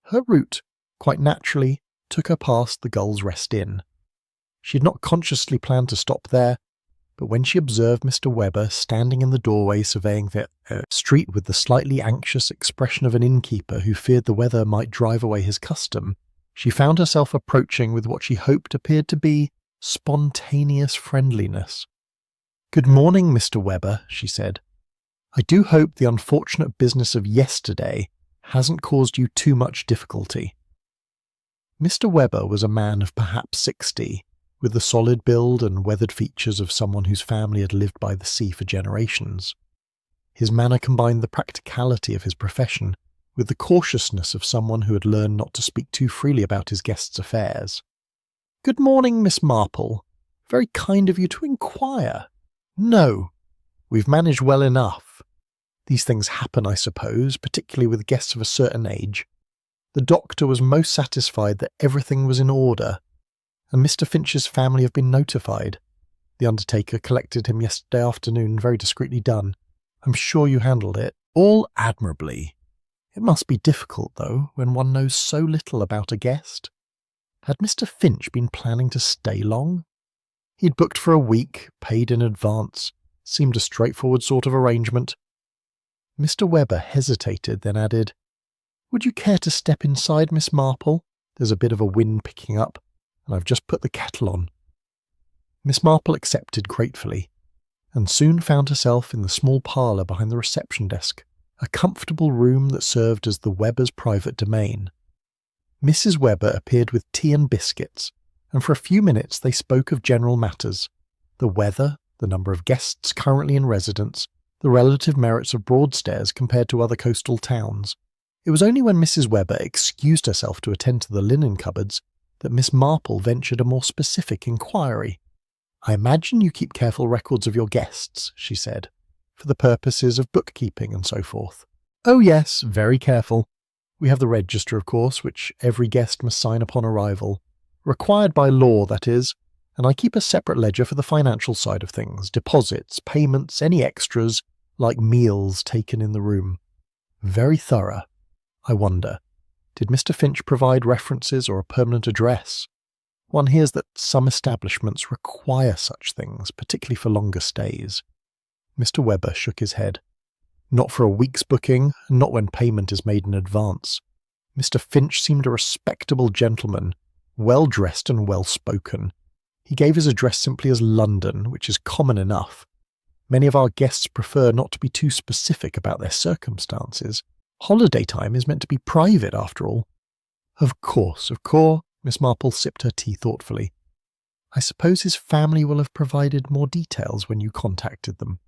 Her route, quite naturally, took her past the Gull's Rest Inn. She had not consciously planned to stop there, but when she observed Mr. Webber standing in the doorway surveying the street with the slightly anxious expression of an innkeeper who feared the weather might drive away his custom, she found herself approaching with what she hoped appeared to be spontaneous friendliness. "Good morning, Mr. Webber," she said. "I do hope the unfortunate business of yesterday hasn't caused you too much difficulty." Mr. Webber was a man of perhaps 60, with the solid build and weathered features of someone whose family had lived by the sea for generations. His manner combined the practicality of his profession with the cautiousness of someone who had learned not to speak too freely about his guests' affairs. "Good morning, Miss Marple," Very kind of you to inquire. No, we've managed well enough. These things happen, I suppose, particularly with guests of a certain age. The doctor was most satisfied that everything was in order, and Mr. Finch's family have been notified. The undertaker collected him yesterday afternoon, very discreetly done. I'm sure you handled it all admirably. It must be difficult, though, when one knows so little about a guest. Had Mr. Finch been planning to stay long? He'd booked for a week, paid in advance. Seemed a straightforward sort of arrangement. Mr. Webber hesitated, then added, Would you care to step inside, Miss Marple? There's a bit of a wind picking up, and I've just put the kettle on. Miss Marple accepted gratefully, and soon found herself in the small parlour behind the reception desk, a comfortable room that served as the Webbers' private domain. Mrs. Webber appeared with tea and biscuits, and for a few minutes they spoke of general matters, the weather, the number of guests currently in residence, the relative merits of Broadstairs compared to other coastal towns. It was only when Mrs. Webber excused herself to attend to the linen cupboards that Miss Marple ventured a more specific inquiry. I imagine you keep careful records of your guests, she said, for the purposes of bookkeeping and so forth. Oh yes, very careful. We have the register, of course, which every guest must sign upon arrival. Required by law, that is, and I keep a separate ledger for the financial side of things, deposits, payments, any extras, like meals taken in the room. Very thorough. I wonder, did Mr. Finch provide references or a permanent address? One hears that some establishments require such things, particularly for longer stays. Mr. Webber shook his head. Not for a week's booking, and not when payment is made in advance. Mr. Finch seemed a respectable gentleman, well-dressed and well-spoken. He gave his address simply as London, which is common enough. Many of our guests prefer not to be too specific about their circumstances. Holiday time is meant to be private, after all. Of course. Miss Marple sipped her tea thoughtfully. I suppose his family will have provided more details when you contacted them.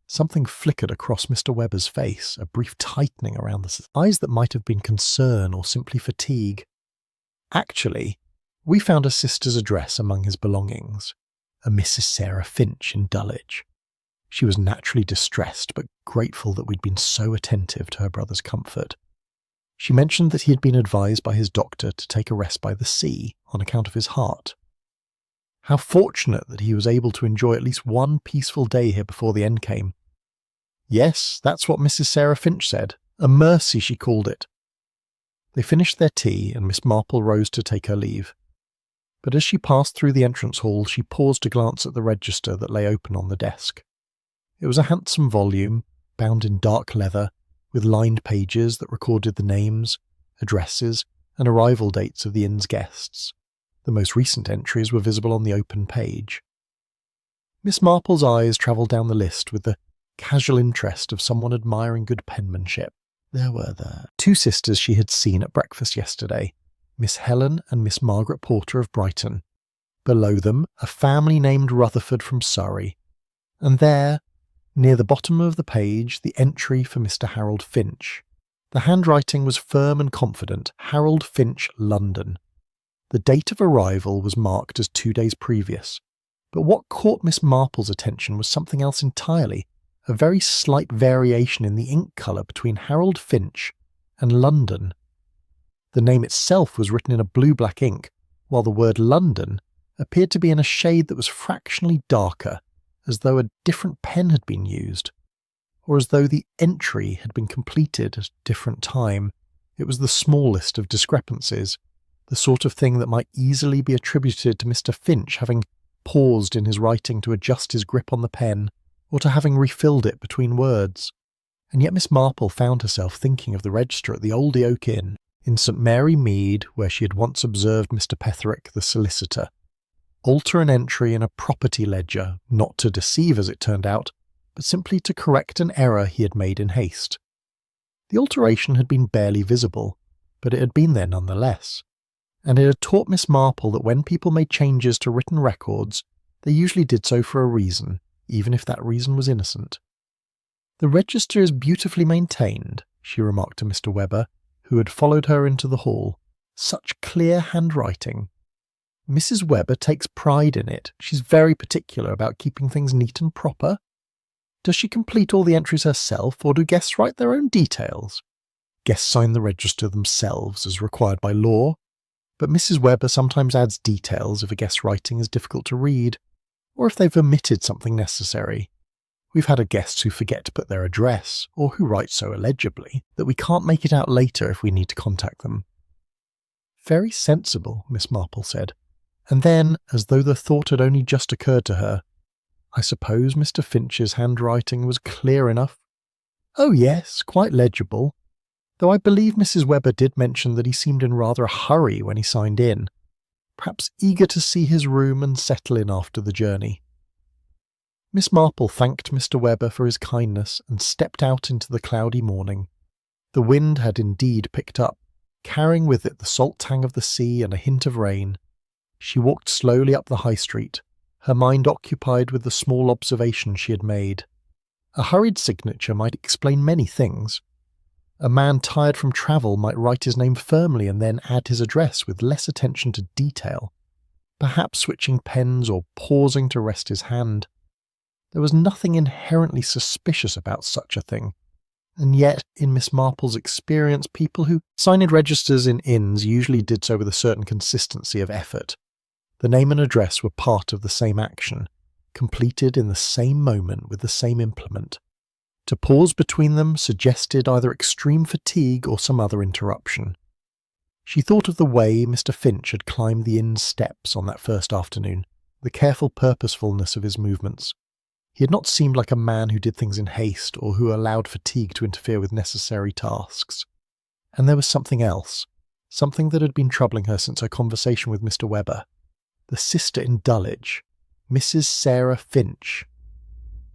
Something flickered across Mr. Webber's face, a brief tightening around the eyes that might have been concern or simply fatigue. Actually, we found a sister's address among his belongings, a Mrs. Sarah Finch in Dulwich. She was naturally distressed, but grateful that we'd been so attentive to her brother's comfort. She mentioned that he had been advised by his doctor to take a rest by the sea on account of his heart. How fortunate that he was able to enjoy at least one peaceful day here before the end came. Yes, that's what Mrs. Sarah Finch said. A mercy, she called it. They finished their tea, and Miss Marple rose to take her leave. But as she passed through the entrance hall, she paused to glance at the register that lay open on the desk. It was a handsome volume, bound in dark leather, with lined pages that recorded the names, addresses, and arrival dates of the inn's guests. The most recent entries were visible on the open page. Miss Marple's eyes travelled down the list with the casual interest of someone admiring good penmanship. There were the 2 sisters she had seen at breakfast yesterday, Miss Helen and Miss Margaret Porter of Brighton. Below them, a family named Rutherford from Surrey. And there, near the bottom of the page, the entry for Mr. Harold Finch. The handwriting was firm and confident. Harold Finch, London. The date of arrival was marked as 2 days previous. But what caught Miss Marple's attention was something else entirely, a very slight variation in the ink colour between Harold Finch and London. The name itself was written in a blue-black ink, while the word London appeared to be in a shade that was fractionally darker, as though a different pen had been used, or as though the entry had been completed at a different time. It was the smallest of discrepancies, the sort of thing that might easily be attributed to Mr. Finch having paused in his writing to adjust his grip on the pen, or to having refilled it between words. And yet Miss Marple found herself thinking of the register at the Old Oak Inn, in St. Mary Mead, where she had once observed Mr. Petherick, the solicitor, alter an entry in a property ledger, not to deceive as it turned out, but simply to correct an error he had made in haste. The alteration had been barely visible, but it had been there nonetheless, and it had taught Miss Marple that when people made changes to written records, they usually did so for a reason, even if that reason was innocent. "The register is beautifully maintained," she remarked to Mr. Webber, who had followed her into the hall. "Such clear handwriting." Mrs. Webber takes pride in it. She's very particular about keeping things neat and proper. Does she complete all the entries herself, or do guests write their own details? Guests sign the register themselves, as required by law, but Mrs. Webber sometimes adds details if a guest's writing is difficult to read, or if they've omitted something necessary. We've had guests who forget to put their address, or who write so illegibly that we can't make it out later if we need to contact them. Very sensible, Miss Marple said, and then, as though the thought had only just occurred to her, I suppose Mr. Finch's handwriting was clear enough? Oh yes, quite legible, though I believe Mrs. Webber did mention that he seemed in rather a hurry when he signed in, perhaps eager to see his room and settle in after the journey. Miss Marple thanked Mr. Webber for his kindness and stepped out into the cloudy morning. The wind had indeed picked up, carrying with it the salt tang of the sea and a hint of rain. She walked slowly up the high street, her mind occupied with the small observations she had made. A hurried signature might explain many things. A man tired from travel might write his name firmly and then add his address with less attention to detail, perhaps switching pens or pausing to rest his hand. There was nothing inherently suspicious about such a thing, and yet, in Miss Marple's experience, people who signed registers in inns usually did so with a certain consistency of effort. The name and address were part of the same action, completed in the same moment with the same implement. To pause between them suggested either extreme fatigue or some other interruption. She thought of the way Mr. Finch had climbed the inn's steps on that first afternoon, the careful purposefulness of his movements. He had not seemed like a man who did things in haste or who allowed fatigue to interfere with necessary tasks. And there was something else, something that had been troubling her since her conversation with Mr. Webber. The sister in Dulwich, Mrs. Sarah Finch.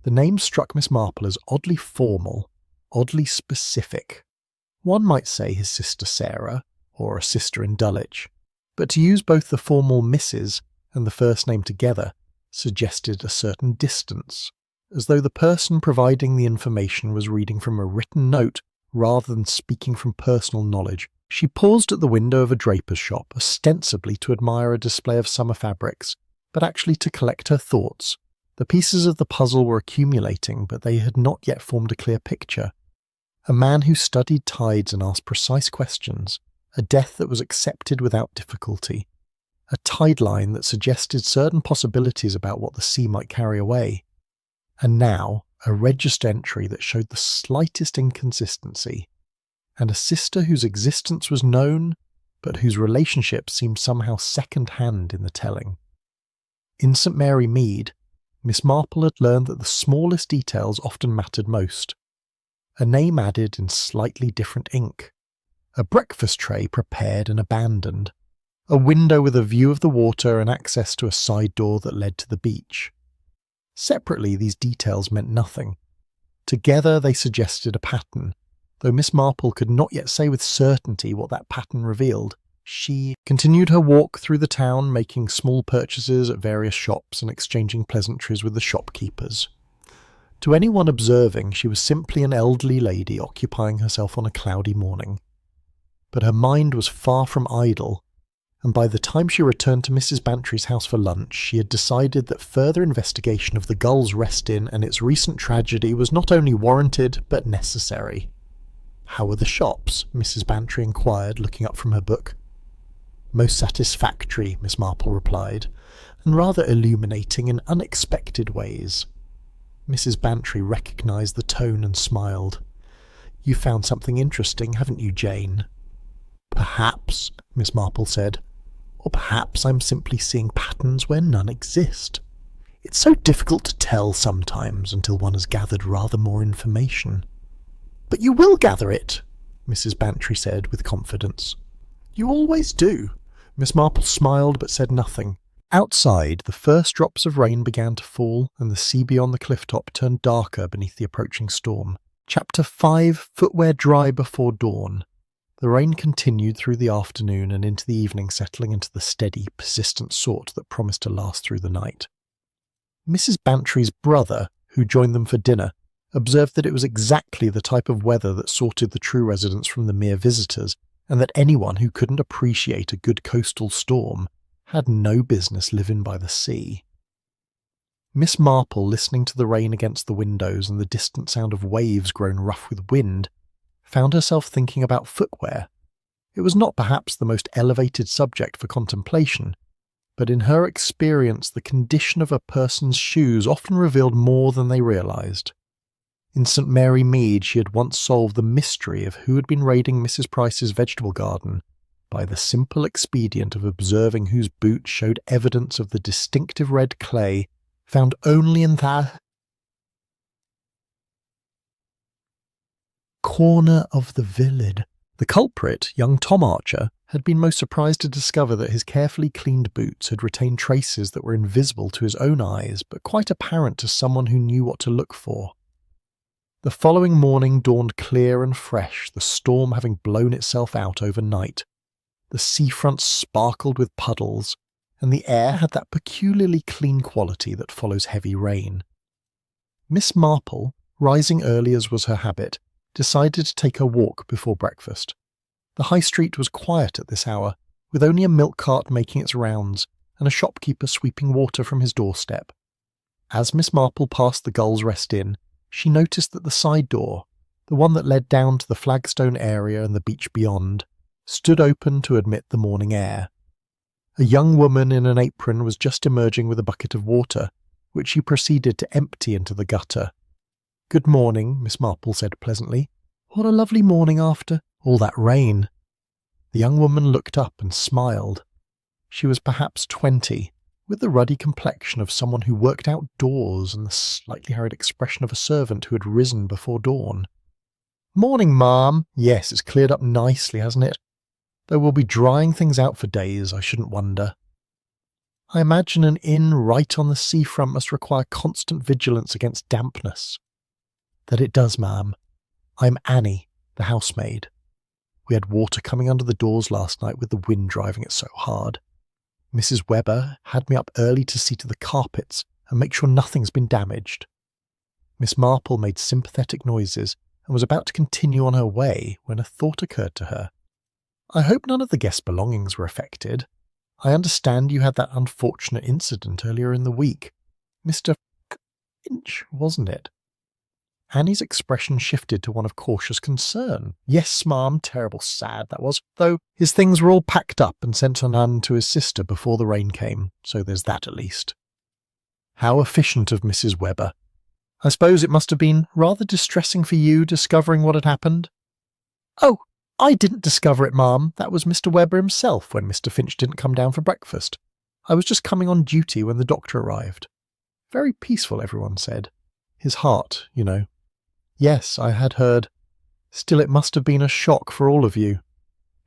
The name struck Miss Marple as oddly formal, oddly specific. One might say his sister Sarah, or a sister in Dulwich, but to use both the formal Mrs. and the first name together suggested a certain distance, as though the person providing the information was reading from a written note rather than speaking from personal knowledge. She paused at the window of a draper's shop, ostensibly to admire a display of summer fabrics, but actually to collect her thoughts. The pieces of the puzzle were accumulating, but they had not yet formed a clear picture. A man who studied tides and asked precise questions, a death that was accepted without difficulty, a tide line that suggested certain possibilities about what the sea might carry away, and now a register entry that showed the slightest inconsistency, and a sister whose existence was known, but whose relationship seemed somehow second-hand in the telling. In St. Mary Mead, Miss Marple had learned that the smallest details often mattered most. A name added in slightly different ink, a breakfast tray prepared and abandoned, a window with a view of the water and access to a side door that led to the beach. Separately, these details meant nothing. Together they suggested a pattern, though Miss Marple could not yet say with certainty what that pattern revealed. She continued her walk through the town, making small purchases at various shops and exchanging pleasantries with the shopkeepers. To anyone observing, she was simply an elderly lady occupying herself on a cloudy morning. But her mind was far from idle, and by the time she returned to Mrs. Bantry's house for lunch, she had decided that further investigation of the Gull's Rest Inn and its recent tragedy was not only warranted, but necessary. "How were the shops?" Mrs. Bantry inquired, looking up from her book. "Most satisfactory," Miss Marple replied, "and rather illuminating in unexpected ways." Mrs. Bantry recognised the tone and smiled. "You found something interesting, haven't you, Jane?" "Perhaps," Miss Marple said. "Or perhaps I'm simply seeing patterns where none exist. It's so difficult to tell sometimes until one has gathered rather more information." "But you will gather it," Mrs. Bantry said with confidence. "You always do." Miss Marple smiled but said nothing. Outside, the first drops of rain began to fall, and the sea beyond the cliff top turned darker beneath the approaching storm. Chapter 5: Footwear Dry Before Dawn. The rain continued through the afternoon and into the evening, settling into the steady, persistent sort that promised to last through the night. Mrs. Bantry's brother, who joined them for dinner, observed that it was exactly the type of weather that sorted the true residents from the mere visitors, and that anyone who couldn't appreciate a good coastal storm had no business living by the sea. Miss Marple, listening to the rain against the windows and the distant sound of waves grown rough with wind, found herself thinking about footwear. It was not perhaps the most elevated subject for contemplation, but in her experience the condition of a person's shoes often revealed more than they realised. In St Mary Mead she had once solved the mystery of who had been raiding Mrs Price's vegetable garden by the simple expedient of observing whose boots showed evidence of the distinctive red clay found only in that corner of the village. The culprit, young Tom Archer, had been most surprised to discover that his carefully cleaned boots had retained traces that were invisible to his own eyes, but quite apparent to someone who knew what to look for. The following morning dawned clear and fresh, the storm having blown itself out overnight. The seafront sparkled with puddles, and the air had that peculiarly clean quality that follows heavy rain. Miss Marple, rising early as was her habit, decided to take a walk before breakfast. The high street was quiet at this hour, with only a milk cart making its rounds and a shopkeeper sweeping water from his doorstep. As Miss Marple passed the Gull's Rest Inn, she noticed that the side door, the one that led down to the flagstone area and the beach beyond, stood open to admit the morning air. A young woman in an apron was just emerging with a bucket of water, which she proceeded to empty into the gutter. "Good morning," Miss Marple said pleasantly. "What a lovely morning after all that rain." The young woman looked up and smiled. She was perhaps 20, with the ruddy complexion of someone who worked outdoors and the slightly harried expression of a servant who had risen before dawn. "Morning, ma'am. Yes, it's cleared up nicely, hasn't it? Though we'll be drying things out for days, I shouldn't wonder. I imagine an inn right on the seafront must require constant vigilance against dampness." "That it does, ma'am. I'm Annie, the housemaid. We had water coming under the doors last night with the wind driving it so hard. Mrs Webber had me up early to see to the carpets and make sure nothing's been damaged." Miss Marple made sympathetic noises and was about to continue on her way when a thought occurred to her. "I hope none of the guests' belongings were affected. I understand you had that unfortunate incident earlier in the week. Mr. Finch, wasn't it?" Annie's expression shifted to one of cautious concern. "Yes, ma'am, terrible sad that was, though his things were all packed up and sent on to his sister before the rain came, so there's that at least." "How efficient of Mrs. Webber. I suppose it must have been rather distressing for you discovering what had happened?" "Oh, I didn't discover it, ma'am. That was Mr. Webber himself when Mr. Finch didn't come down for breakfast. I was just coming on duty when the doctor arrived. Very peaceful, everyone said. His heart, you know." "Yes, I had heard. Still, it must have been a shock for all of you.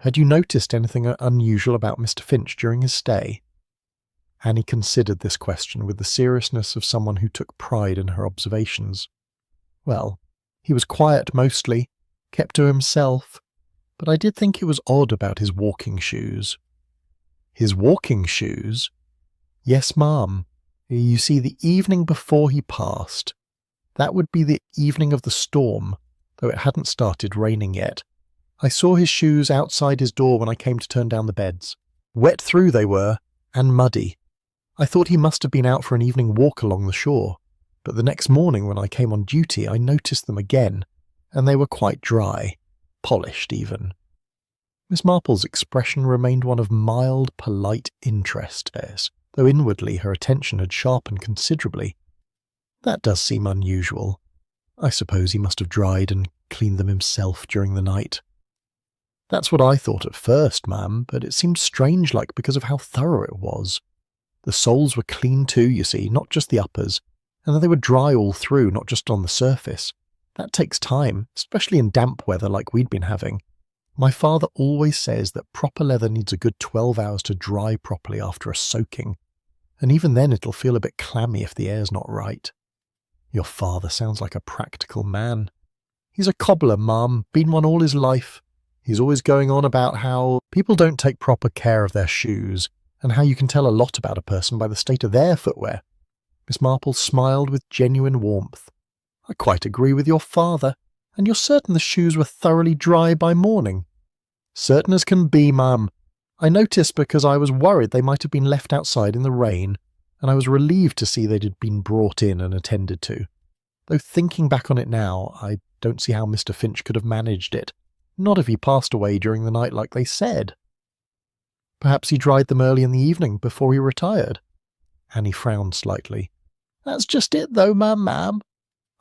Had you noticed anything unusual about Mr. Finch during his stay?" Annie considered this question with the seriousness of someone who took pride in her observations. "Well, he was quiet mostly, kept to himself, but I did think it was odd about his walking shoes." "His walking shoes?" "Yes, ma'am. You see, the evening before he passed, that would be the evening of the storm, though it hadn't started raining yet, I saw his shoes outside his door when I came to turn down the beds. Wet through they were, and muddy. I thought he must have been out for an evening walk along the shore, but the next morning when I came on duty I noticed them again, and they were quite dry, polished even." Miss Marple's expression remained one of mild, polite interest, though inwardly her attention had sharpened considerably. "That does seem unusual. I suppose he must have dried and cleaned them himself during the night." "That's what I thought at first, ma'am, but it seemed strange-like because of how thorough it was. The soles were clean too, you see, not just the uppers, and then they were dry all through, not just on the surface. That takes time, especially in damp weather like we'd been having. My father always says that proper leather needs a good 12 hours to dry properly after a soaking, and even then it'll feel a bit clammy if the air's not right." "Your father sounds like a practical man." "He's a cobbler, ma'am, been one all his life. He's always going on about how people don't take proper care of their shoes, and how you can tell a lot about a person by the state of their footwear." Miss Marple smiled with genuine warmth. "I quite agree with your father. And you're certain the shoes were thoroughly dry by morning?" "Certain as can be, ma'am. I noticed because I was worried they might have been left outside in the rain, and I was relieved to see they'd been brought in and attended to. Though thinking back on it now, I don't see how Mr. Finch could have managed it, not if he passed away during the night like they said. Perhaps he dried them early in the evening before he retired. Annie frowned slightly. That's just it though, ma'am.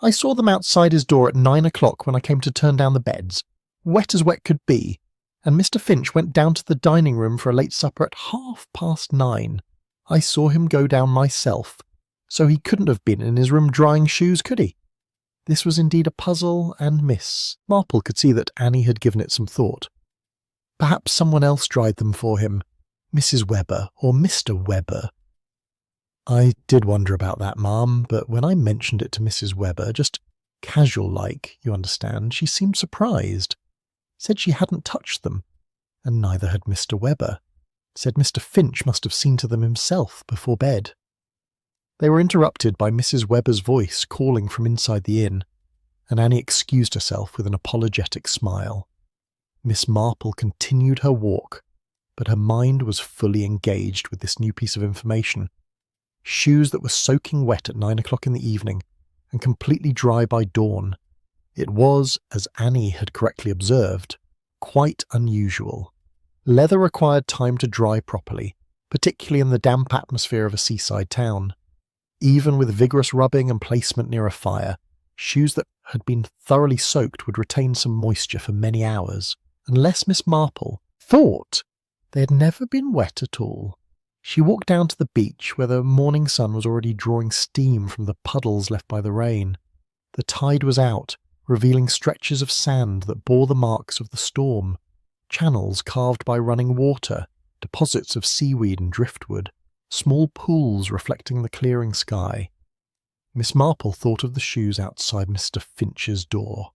I saw them outside his door at 9 o'clock when I came to turn down the beds, wet as wet could be, and Mr. Finch went down to the dining room for a late supper at 9:30. I saw him go down myself, so he couldn't have been in his room drying shoes, could he? This was indeed a puzzle, and Miss Marple could see that Annie had given it some thought. Perhaps someone else dried them for him, Mrs. Webber or Mr. Webber. I did wonder about that, ma'am, but when I mentioned it to Mrs. Webber, just casual-like, you understand, she seemed surprised. Said she hadn't touched them, and neither had Mr. Webber. Said Mr. Finch must have seen to them himself before bed. They were interrupted by Mrs. Webber's voice calling from inside the inn, and Annie excused herself with an apologetic smile. Miss Marple continued her walk, but her mind was fully engaged with this new piece of information. Shoes that were soaking wet at 9 o'clock in the evening, and completely dry by dawn. It was, as Annie had correctly observed, quite unusual. Leather required time to dry properly, particularly in the damp atmosphere of a seaside town. Even with vigorous rubbing and placement near a fire, shoes that had been thoroughly soaked would retain some moisture for many hours, unless Miss Marple thought they had never been wet at all. She walked down to the beach where the morning sun was already drawing steam from the puddles left by the rain. The tide was out, revealing stretches of sand that bore the marks of the storm, channels carved by running water, deposits of seaweed and driftwood, small pools reflecting the clearing sky. Miss Marple thought of the shoes outside Mr. Finch's door.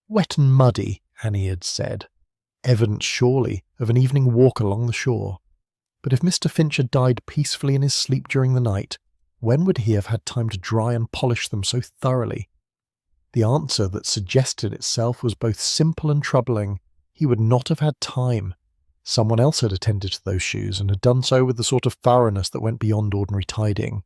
Wet and muddy, Annie had said. Evidence, surely, of an evening walk along the shore. But if Mr. Finch had died peacefully in his sleep during the night, when would he have had time to dry and polish them so thoroughly? The answer that suggested itself was both simple and troubling. He would not have had time. Someone else had attended to those shoes and had done so with the sort of thoroughness that went beyond ordinary tidying.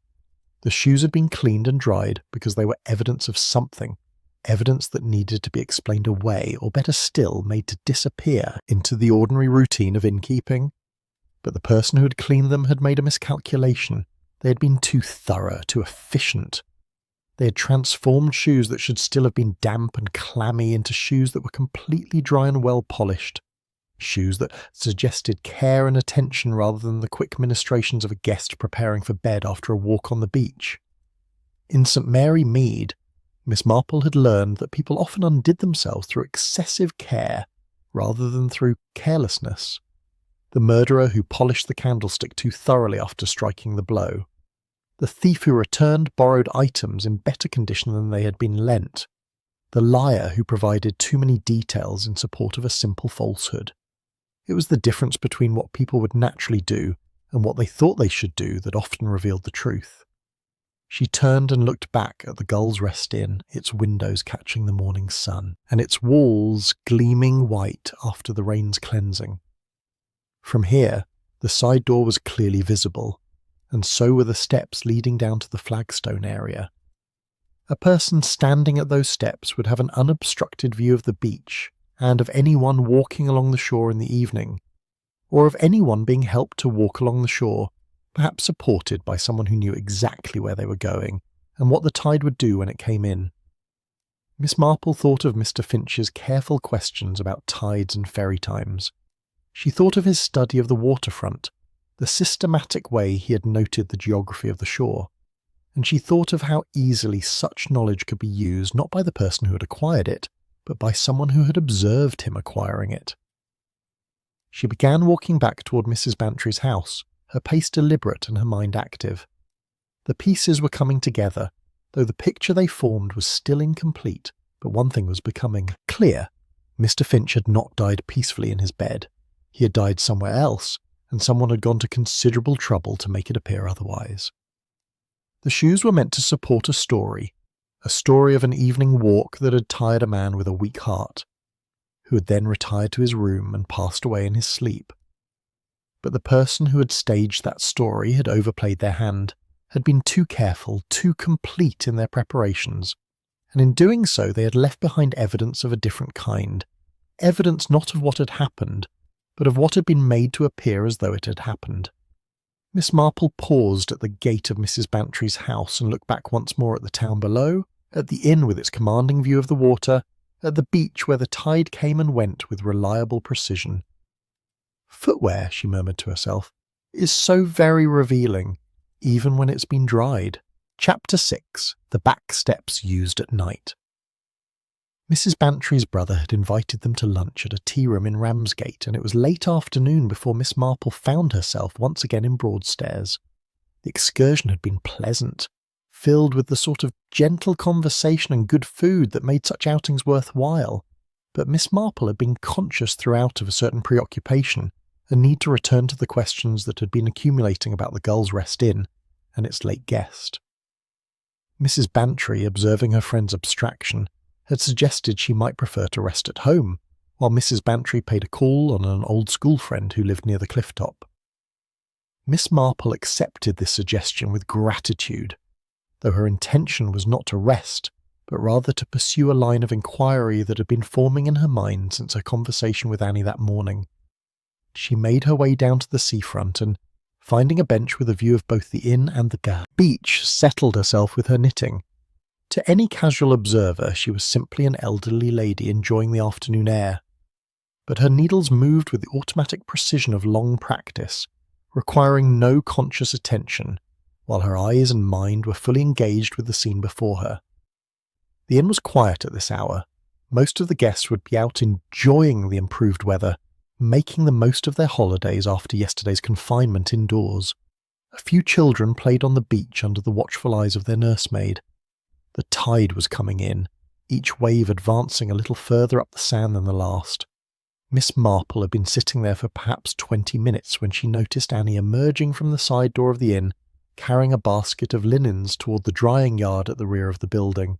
The shoes had been cleaned and dried because they were evidence of something, evidence that needed to be explained away, or better still, made to disappear into the ordinary routine of innkeeping. But the person who had cleaned them had made a miscalculation. They had been too thorough, too efficient. They had transformed shoes that should still have been damp and clammy into shoes that were completely dry and well polished. Shoes that suggested care and attention rather than the quick ministrations of a guest preparing for bed after a walk on the beach. In St. Mary Mead, Miss Marple had learned that people often undid themselves through excessive care rather than through carelessness. The murderer who polished the candlestick too thoroughly after striking the blow. The thief who returned borrowed items in better condition than they had been lent. The liar who provided too many details in support of a simple falsehood. It was the difference between what people would naturally do and what they thought they should do that often revealed the truth. She turned and looked back at the Gull's Rest Inn, its windows catching the morning sun, and its walls gleaming white after the rain's cleansing. From here, the side door was clearly visible, and so were the steps leading down to the flagstone area. A person standing at those steps would have an unobstructed view of the beach, and of anyone walking along the shore in the evening, or of anyone being helped to walk along the shore, perhaps supported by someone who knew exactly where they were going, and what the tide would do when it came in. Miss Marple thought of Mr. Finch's careful questions about tides and ferry times. She thought of his study of the waterfront, the systematic way he had noted the geography of the shore, and she thought of how easily such knowledge could be used not by the person who had acquired it, but by someone who had observed him acquiring it. She began walking back toward Mrs. Bantry's house, her pace deliberate and her mind active. The pieces were coming together, though the picture they formed was still incomplete, but one thing was becoming clear. Mr. Finch had not died peacefully in his bed. He had died somewhere else, and someone had gone to considerable trouble to make it appear otherwise. The shoes were meant to support a story of an evening walk that had tired a man with a weak heart, who had then retired to his room and passed away in his sleep. but the person who had staged that story had overplayed their hand, had been too careful, too complete in their preparations, and in doing so they had left behind evidence of a different kind, evidence not of what had happened, but of what had been made to appear as though it had happened. Miss Marple paused at the gate of Mrs. Bantry's house and looked back once more at the town below, at the inn with its commanding view of the water, at the beach where the tide came and went with reliable precision. Footwear, she murmured to herself, is so very revealing, even when it's been dried. Chapter 6. The Back Steps Used at Night. Mrs. Bantry's brother had invited them to lunch at a tea room in Ramsgate, and it was late afternoon before Miss Marple found herself once again in Broadstairs. The excursion had been pleasant, filled with the sort of gentle conversation and good food that made such outings worthwhile, but Miss Marple had been conscious throughout of a certain preoccupation, a need to return to the questions that had been accumulating about the Gull's Rest Inn and its late guest. Mrs. Bantry, observing her friend's abstraction, had suggested she might prefer to rest at home, while Mrs. Bantry paid a call on an old school friend who lived near the cliff top. Miss Marple accepted this suggestion with gratitude, though her intention was not to rest, but rather to pursue a line of inquiry that had been forming in her mind since her conversation with Annie that morning. She made her way down to the seafront and, finding a bench with a view of both the inn and the beach, settled herself with her knitting. To any casual observer, she was simply an elderly lady enjoying the afternoon air, but her needles moved with the automatic precision of long practice, requiring no conscious attention, while her eyes and mind were fully engaged with the scene before her. The inn was quiet at this hour. Most of the guests would be out enjoying the improved weather, making the most of their holidays after yesterday's confinement indoors. A few children played on the beach under the watchful eyes of their nursemaid. The tide was coming in, each wave advancing a little further up the sand than the last. Miss Marple had been sitting there for perhaps 20 minutes when she noticed Annie emerging from the side door of the inn, carrying a basket of linens toward the drying yard at the rear of the building.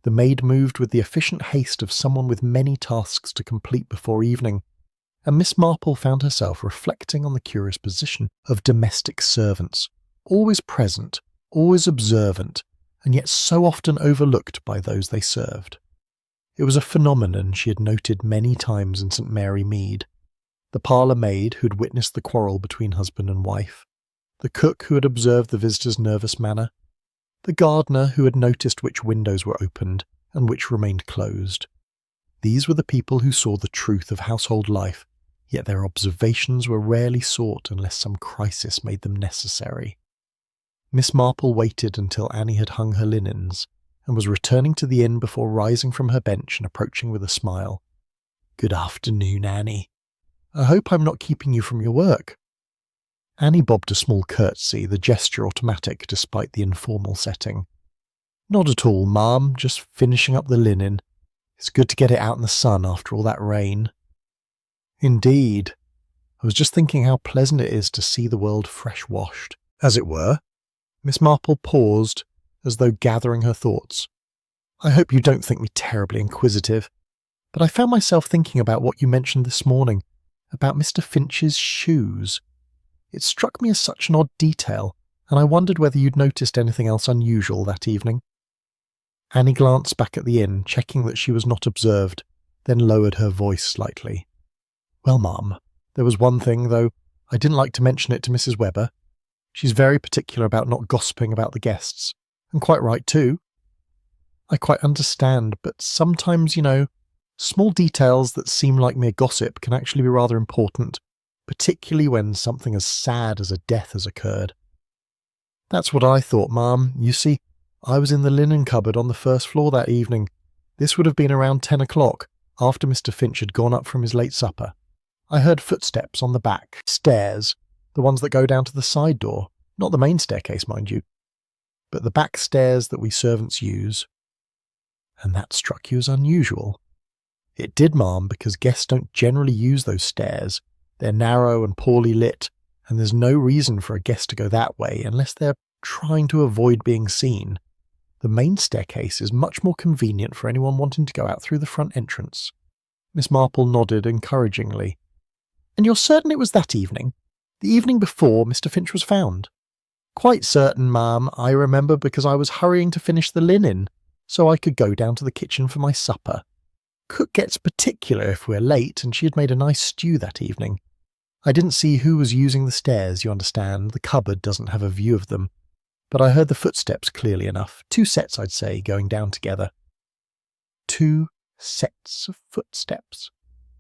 The maid moved with the efficient haste of someone with many tasks to complete before evening, and Miss Marple found herself reflecting on the curious position of domestic servants, always present, always observant, and yet so often overlooked by those they served. It was a phenomenon she had noted many times in St. Mary Mead. The parlour maid who had witnessed the quarrel between husband and wife, the cook who had observed the visitor's nervous manner, the gardener who had noticed which windows were opened and which remained closed. These were the people who saw the truth of household life, yet their observations were rarely sought unless some crisis made them necessary. Miss Marple waited until Annie had hung her linens, and was returning to the inn before rising from her bench and approaching with a smile. "Good afternoon, Annie. I hope I'm not keeping you from your work." Annie bobbed a small curtsy, the gesture automatic despite the informal setting. "Not at all, ma'am, just finishing up the linen. It's good to get it out in the sun after all that rain." "Indeed. I was just thinking how pleasant it is to see the world fresh-washed, as it were." Miss Marple paused, as though gathering her thoughts. "I hope you don't think me terribly inquisitive, but I found myself thinking about what you mentioned this morning, about Mr. Finch's shoes. It struck me as such an odd detail, and I wondered whether you'd noticed anything else unusual that evening." Annie glanced back at the inn, checking that she was not observed, then lowered her voice slightly. "Well, ma'am, there was one thing, though I didn't like to mention it to Mrs. Webber. She's very particular about not gossiping about the guests, and quite right too. I quite understand, but sometimes, small details that seem like mere gossip can actually be rather important, particularly when something as sad as a death has occurred." "That's what I thought, ma'am. You see, I was in the linen cupboard on the first floor that evening. This would have been around 10 o'clock, after Mr. Finch had gone up from his late supper. I heard footsteps on the back stairs, the ones that go down to the side door, not the main staircase, mind you, but the back stairs that we servants use." "And that struck you as unusual?" "It did, ma'am, because guests don't generally use those stairs. They're narrow and poorly lit, and there's no reason for a guest to go that way unless they're trying to avoid being seen. The main staircase is much more convenient for anyone wanting to go out through the front entrance." Miss Marple nodded encouragingly. "And you're certain it was that evening? The evening before Mr. Finch was found. Quite certain, ma'am. I remember because I was hurrying to finish the linen, so I could go down to the kitchen for my supper. Cook gets particular if we're late, and she had made a nice stew that evening. I didn't see who was using the stairs, you understand. The cupboard doesn't have a view of them. But I heard the footsteps clearly enough. 2 sets, I'd say, going down together. 2 sets of footsteps.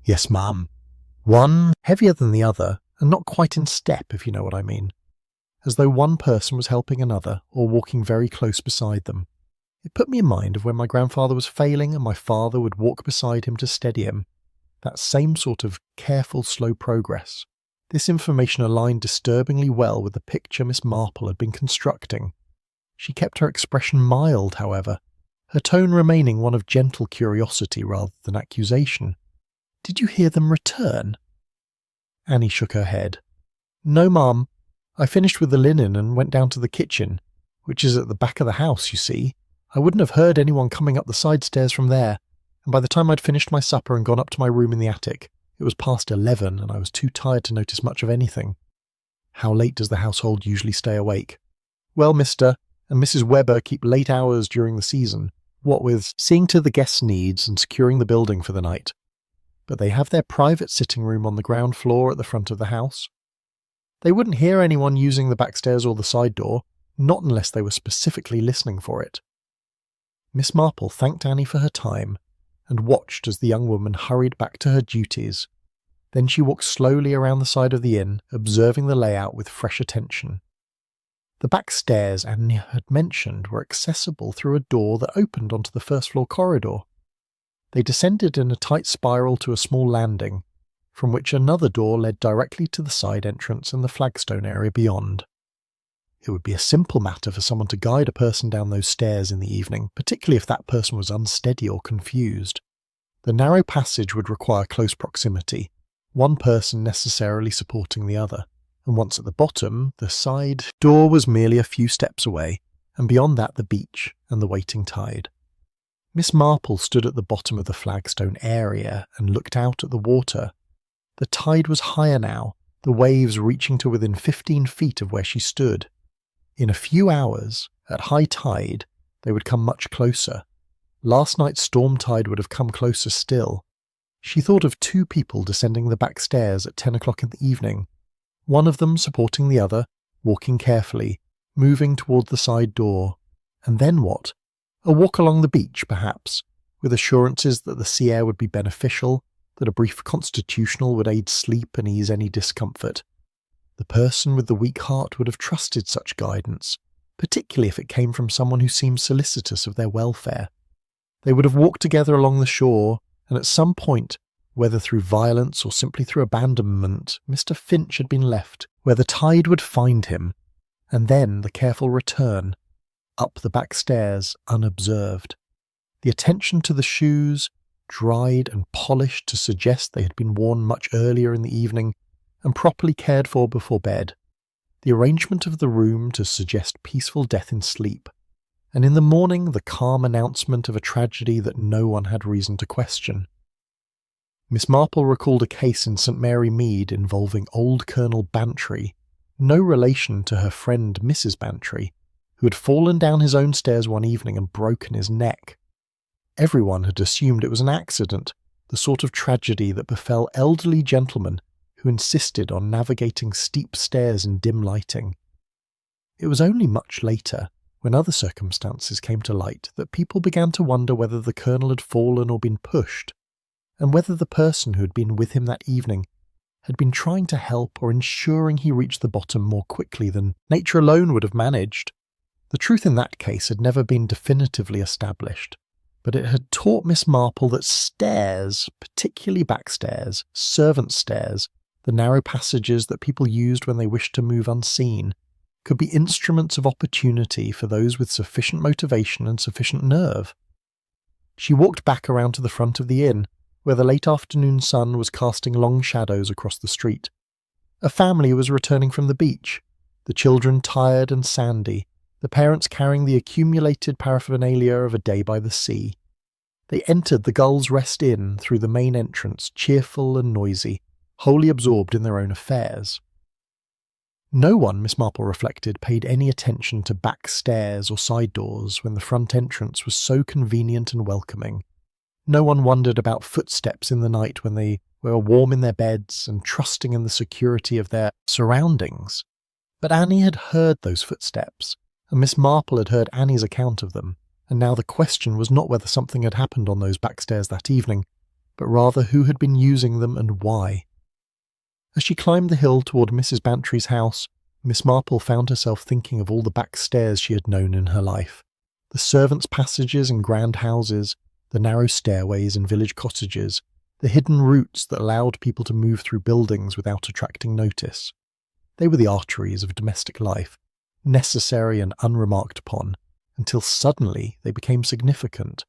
Yes, ma'am. One heavier than the other, and not quite in step, if you know what I mean. As though one person was helping another, or walking very close beside them. It put me in mind of when my grandfather was failing and my father would walk beside him to steady him. That same sort of careful, slow progress. This information aligned disturbingly well with the picture Miss Marple had been constructing. She kept her expression mild, however, her tone remaining one of gentle curiosity rather than accusation. "Did you hear them return?" Annie shook her head. "No, ma'am. I finished with the linen and went down to the kitchen, which is at the back of the house, you see. I wouldn't have heard anyone coming up the side stairs from there, and by the time I'd finished my supper and gone up to my room in the attic, it was past 11 and I was too tired to notice much of anything." "How late does the household usually stay awake?" "Well, Mr. and Mrs. Webber keep late hours during the season, what with seeing to the guests' needs and securing the building for the night. But they have their private sitting room on the ground floor at the front of the house. They wouldn't hear anyone using the back stairs or the side door, not unless they were specifically listening for it." Miss Marple thanked Annie for her time and watched as the young woman hurried back to her duties. Then she walked slowly around the side of the inn, observing the layout with fresh attention. The back stairs Annie had mentioned were accessible through a door that opened onto the first-floor corridor. They descended in a tight spiral to a small landing, from which another door led directly to the side entrance and the flagstone area beyond. It would be a simple matter for someone to guide a person down those stairs in the evening, particularly if that person was unsteady or confused. The narrow passage would require close proximity, one person necessarily supporting the other, and once at the bottom, the side door was merely a few steps away, and beyond that the beach and the waiting tide. Miss Marple stood at the bottom of the flagstone area and looked out at the water. The tide was higher now, the waves reaching to within 15 feet of where she stood. In a few hours, at high tide, they would come much closer. Last night's storm tide would have come closer still. She thought of 2 people descending the back stairs at 10 o'clock in the evening, one of them supporting the other, walking carefully, moving toward the side door. And then what? A walk along the beach, perhaps, with assurances that the sea air would be beneficial, that a brief constitutional would aid sleep and ease any discomfort. The person with the weak heart would have trusted such guidance, particularly if it came from someone who seemed solicitous of their welfare. They would have walked together along the shore, and at some point, whether through violence or simply through abandonment, Mr. Finch had been left where the tide would find him, and then the careful return, up the back stairs unobserved. The attention to the shoes, dried and polished to suggest they had been worn much earlier in the evening and properly cared for before bed. The arrangement of the room to suggest peaceful death in sleep, and in the morning the calm announcement of a tragedy that no one had reason to question. Miss Marple recalled a case in St. Mary Mead involving old Colonel Bantry, no relation to her friend Mrs. Bantry, who had fallen down his own stairs one evening and broken his neck. Everyone had assumed it was an accident, the sort of tragedy that befell elderly gentlemen who insisted on navigating steep stairs in dim lighting. It was only much later, when other circumstances came to light, that people began to wonder whether the Colonel had fallen or been pushed, and whether the person who had been with him that evening had been trying to help or ensuring he reached the bottom more quickly than nature alone would have managed. The truth in that case had never been definitively established, but it had taught Miss Marple that stairs, particularly backstairs, servants' stairs, the narrow passages that people used when they wished to move unseen, could be instruments of opportunity for those with sufficient motivation and sufficient nerve. She walked back around to the front of the inn, where the late afternoon sun was casting long shadows across the street. A family was returning from the beach, the children tired and sandy, the parents carrying the accumulated paraphernalia of a day by the sea. They entered the Gull's Rest Inn through the main entrance, cheerful and noisy, wholly absorbed in their own affairs. No one, Miss Marple reflected, paid any attention to back stairs or side doors when the front entrance was so convenient and welcoming. No one wondered about footsteps in the night when they were warm in their beds and trusting in the security of their surroundings. But Annie had heard those footsteps, and Miss Marple had heard Annie's account of them, and now the question was not whether something had happened on those back stairs that evening, but rather who had been using them and why. As she climbed the hill toward Mrs. Bantry's house, Miss Marple found herself thinking of all the back stairs she had known in her life, the servants' passages in grand houses, the narrow stairways in village cottages, the hidden routes that allowed people to move through buildings without attracting notice. They were the arteries of domestic life, necessary and unremarked upon, until suddenly they became significant,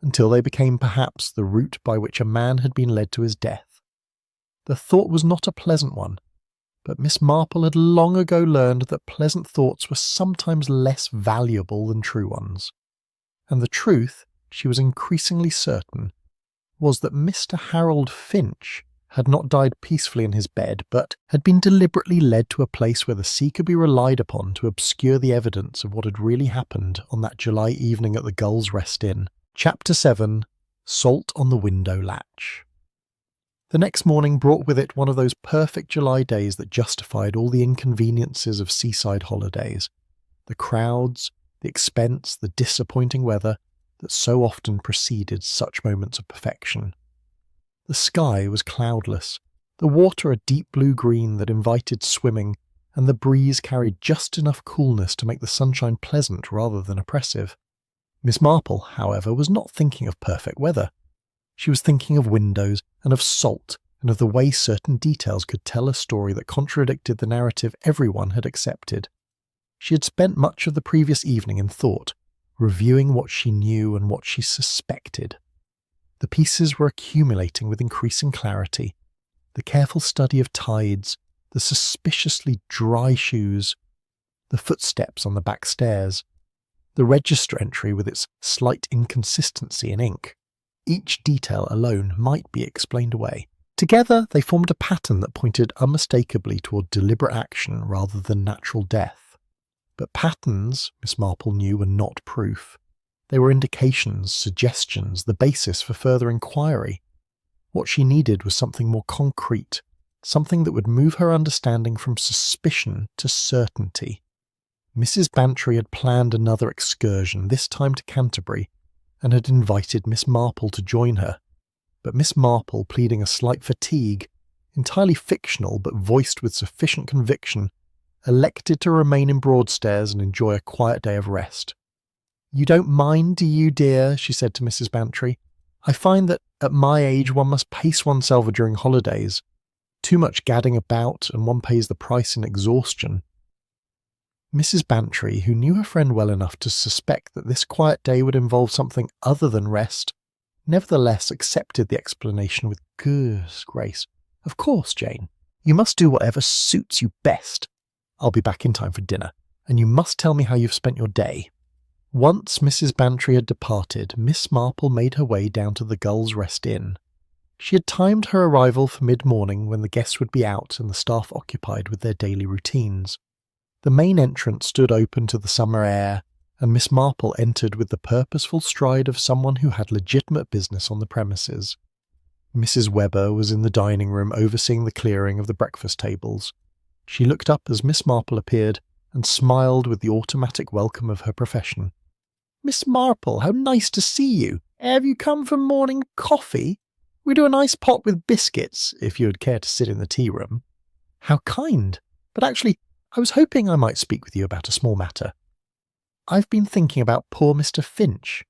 until they became perhaps the route by which a man had been led to his death. The thought was not a pleasant one, but Miss Marple had long ago learned that pleasant thoughts were sometimes less valuable than true ones. And the truth, she was increasingly certain, was that Mr. Harold Finch had not died peacefully in his bed, but had been deliberately led to a place where the sea could be relied upon to obscure the evidence of what had really happened on that July evening at the Gull's Rest Inn. Chapter 7. Salt on the Window Latch. The next morning brought with it one of those perfect July days that justified all the inconveniences of seaside holidays, the crowds, the expense, the disappointing weather that so often preceded such moments of perfection. The sky was cloudless, the water a deep blue-green that invited swimming, and the breeze carried just enough coolness to make the sunshine pleasant rather than oppressive. Miss Marple, however, was not thinking of perfect weather. She was thinking of windows and of salt and of the way certain details could tell a story that contradicted the narrative everyone had accepted. She had spent much of the previous evening in thought, reviewing what she knew and what she suspected. The pieces were accumulating with increasing clarity. The careful study of tides, the suspiciously dry shoes, the footsteps on the back stairs, the register entry with its slight inconsistency in ink. Each detail alone might be explained away. Together they formed a pattern that pointed unmistakably toward deliberate action rather than natural death. But patterns, Miss Marple knew, were not proof. They were indications, suggestions, the basis for further inquiry. What she needed was something more concrete, something that would move her understanding from suspicion to certainty. Mrs. Bantry had planned another excursion, this time to Canterbury, and had invited Miss Marple to join her. But Miss Marple, pleading a slight fatigue, entirely fictional but voiced with sufficient conviction, elected to remain in Broadstairs and enjoy a quiet day of rest. "You don't mind, do you, dear?" she said to Mrs. Bantry. "I find that at my age one must pace oneself during holidays. Too much gadding about, and one pays the price in exhaustion." Mrs. Bantry, who knew her friend well enough to suspect that this quiet day would involve something other than rest, nevertheless accepted the explanation with grace. "Of course, Jane. You must do whatever suits you best. I'll be back in time for dinner, and you must tell me how you've spent your day." Once Mrs. Bantry had departed, Miss Marple made her way down to the Gull's Rest Inn. She had timed her arrival for mid-morning when the guests would be out and the staff occupied with their daily routines. The main entrance stood open to the summer air, and Miss Marple entered with the purposeful stride of someone who had legitimate business on the premises. Mrs. Webber was in the dining room overseeing the clearing of the breakfast tables. She looked up as Miss Marple appeared and smiled with the automatic welcome of her profession. "Miss Marple, how nice to see you! Have you come for morning coffee? We do a nice pot with biscuits, if you would care to sit in the tea room." "How kind! But actually, I was hoping I might speak with you about a small matter. I've been thinking about poor Mr. Finch,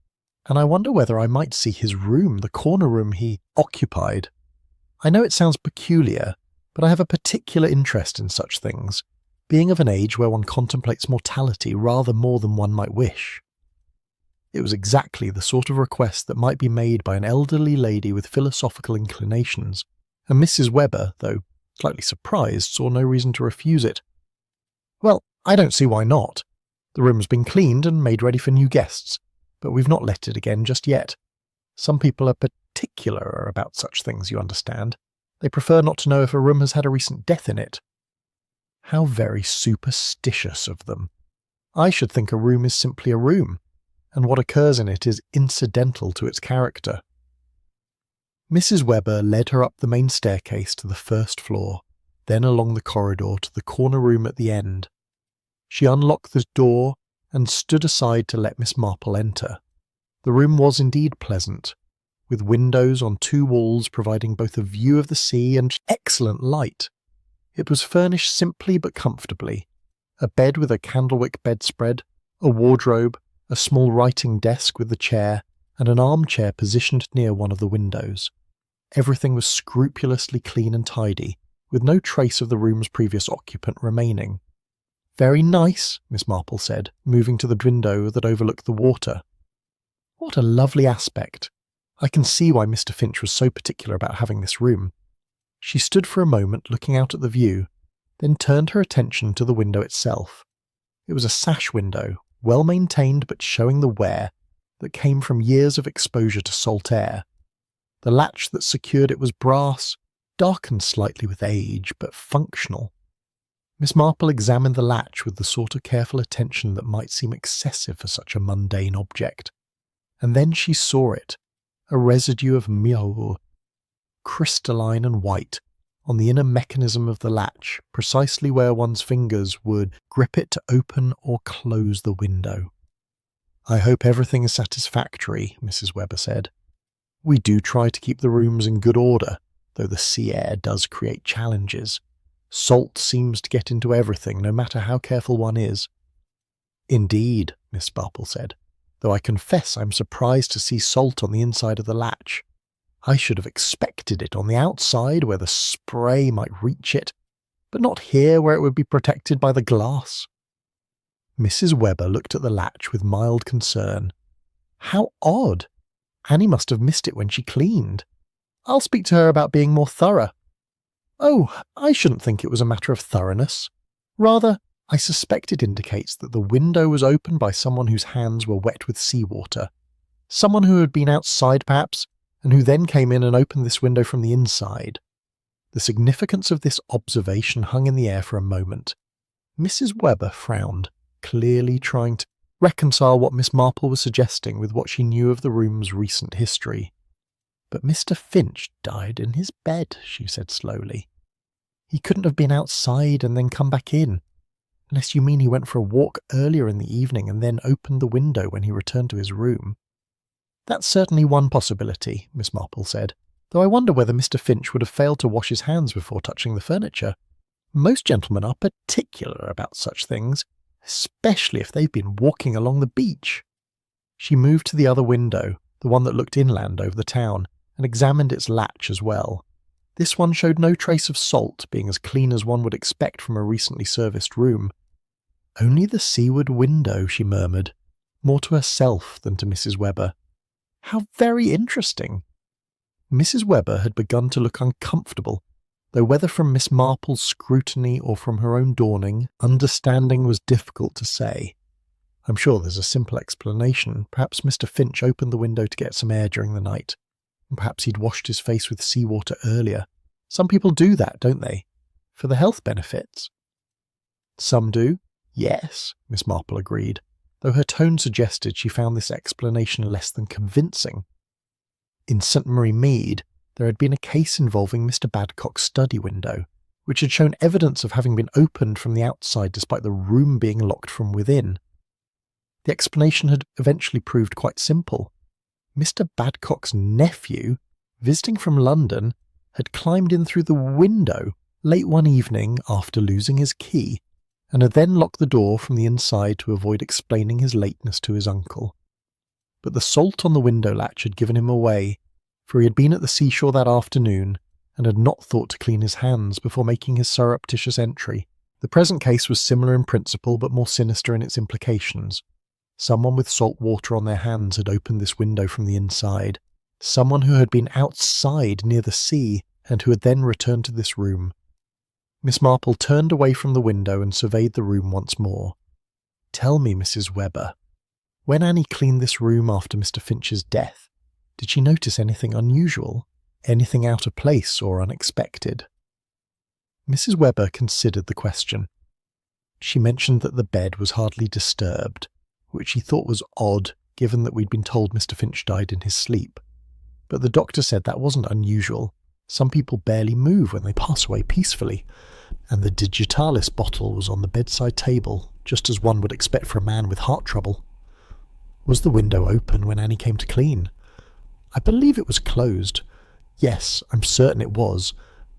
and I wonder whether I might see his room, the corner room he occupied. I know it sounds peculiar, but I have a particular interest in such things, being of an age where one contemplates mortality rather more than one might wish." It was exactly the sort of request that might be made by an elderly lady with philosophical inclinations, and Mrs. Webber, though slightly surprised, saw no reason to refuse it. "Well, I don't see why not. The room's been cleaned and made ready for new guests, but we've not let it again just yet. Some people are particular about such things, you understand. They prefer not to know if a room has had a recent death in it." How very superstitious of them. I should think a room is simply a room, and what occurs in it is incidental to its character. Mrs. Webber led her up the main staircase to the first floor, then along the corridor to the corner room at the end. She unlocked the door and stood aside to let Miss Marple enter. The room was indeed pleasant, with windows on 2 walls providing both a view of the sea and excellent light. It was furnished simply but comfortably. A bed with a candlewick bedspread, a wardrobe, a small writing desk with a chair, and an armchair positioned near one of the windows. Everything was scrupulously clean and tidy, with no trace of the room's previous occupant remaining. "Very nice," Miss Marple said, moving to the window that overlooked the water. "What a lovely aspect. I can see why Mr. Finch was so particular about having this room." She stood for a moment looking out at the view, then turned her attention to the window itself. It was a sash window, well maintained but showing the wear that came from years of exposure to salt air. The latch that secured it was brass, darkened slightly with age, but functional. Miss Marple examined the latch with the sort of careful attention that might seem excessive for such a mundane object. And then she saw it, a residue of marble, crystalline and white, on the inner mechanism of the latch, precisely where one's fingers would grip it to open or close the window. "I hope everything is satisfactory," Mrs. Webber said. "We do try to keep the rooms in good order, though the sea air does create challenges. Salt seems to get into everything, no matter how careful one is." "Indeed," Miss Marple said, "though I confess I'm surprised to see salt on the inside of the latch. I should have expected it on the outside where the spray might reach it, but not here where it would be protected by the glass." Mrs. Webber looked at the latch with mild concern. "How odd! Annie must have missed it when she cleaned. I'll speak to her about being more thorough." "Oh, I shouldn't think it was a matter of thoroughness. Rather, I suspect it indicates that the window was opened by someone whose hands were wet with seawater. Someone who had been outside, perhaps, and who then came in and opened this window from the inside." The significance of this observation hung in the air for a moment. Mrs. Webber frowned, clearly trying to reconcile what Miss Marple was suggesting with what she knew of the room's recent history. "But Mr. Finch died in his bed," she said slowly. "He couldn't have been outside and then come back in, unless you mean he went for a walk earlier in the evening and then opened the window when he returned to his room." "That's certainly one possibility," Miss Marple said, "though I wonder whether Mr. Finch would have failed to wash his hands before touching the furniture. Most gentlemen are particular about such things, especially if they've been walking along the beach." She moved to the other window, the one that looked inland over the town, and examined its latch as well. This one showed no trace of salt, being as clean as one would expect from a recently serviced room. "Only the seaward window," she murmured, more to herself than to Mrs. Webber. "How very interesting." Mrs. Webber had begun to look uncomfortable, though whether from Miss Marple's scrutiny or from her own dawning, understanding was difficult to say. "I'm sure there's a simple explanation. Perhaps Mr. Finch opened the window to get some air during the night. And perhaps he'd washed his face with seawater earlier. Some people do that, don't they? For the health benefits." "Some do, yes," Miss Marple agreed, though her tone suggested she found this explanation less than convincing. In St. Marie Mead, there had been a case involving Mr. Badcock's study window, which had shown evidence of having been opened from the outside despite the room being locked from within. The explanation had eventually proved quite simple. Mr. Badcock's nephew, visiting from London, had climbed in through the window late one evening after losing his key, and had then locked the door from the inside to avoid explaining his lateness to his uncle. But the salt on the window latch had given him away, for he had been at the seashore that afternoon and had not thought to clean his hands before making his surreptitious entry. The present case was similar in principle but more sinister in its implications. Someone with salt water on their hands had opened this window from the inside. Someone who had been outside near the sea and who had then returned to this room. Miss Marple turned away from the window and surveyed the room once more. "Tell me, Mrs. Webber, when Annie cleaned this room after Mr. Finch's death, did she notice anything unusual, anything out of place or unexpected?" Mrs. Webber considered the question. She mentioned that the bed was hardly disturbed, which she thought was odd given that we'd been told Mr. Finch died in his sleep. But the doctor said that wasn't unusual. Some people barely move when they pass away peacefully, and the digitalis bottle was on the bedside table, just as one would expect for a man with heart trouble. Was the window open when Annie came to clean? I believe it was closed. Yes, I'm certain it was,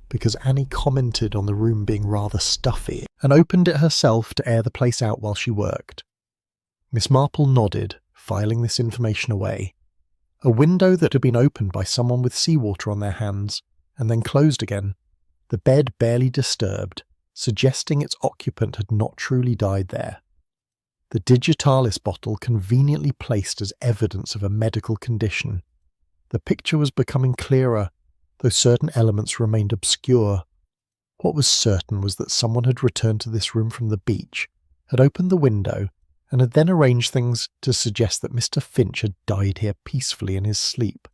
because Annie commented on the room being rather stuffy and opened it herself to air the place out while she worked. Miss Marple nodded, filing this information away. A window that had been opened by someone with seawater on their hands and then closed again, the bed barely disturbed, suggesting its occupant had not truly died there. The digitalis bottle conveniently placed as evidence of a medical condition. The picture was becoming clearer, though certain elements remained obscure. What was certain was that someone had returned to this room from the beach, had opened the window, and had then arranged things to suggest that Mr. Finch had died here peacefully in his sleep.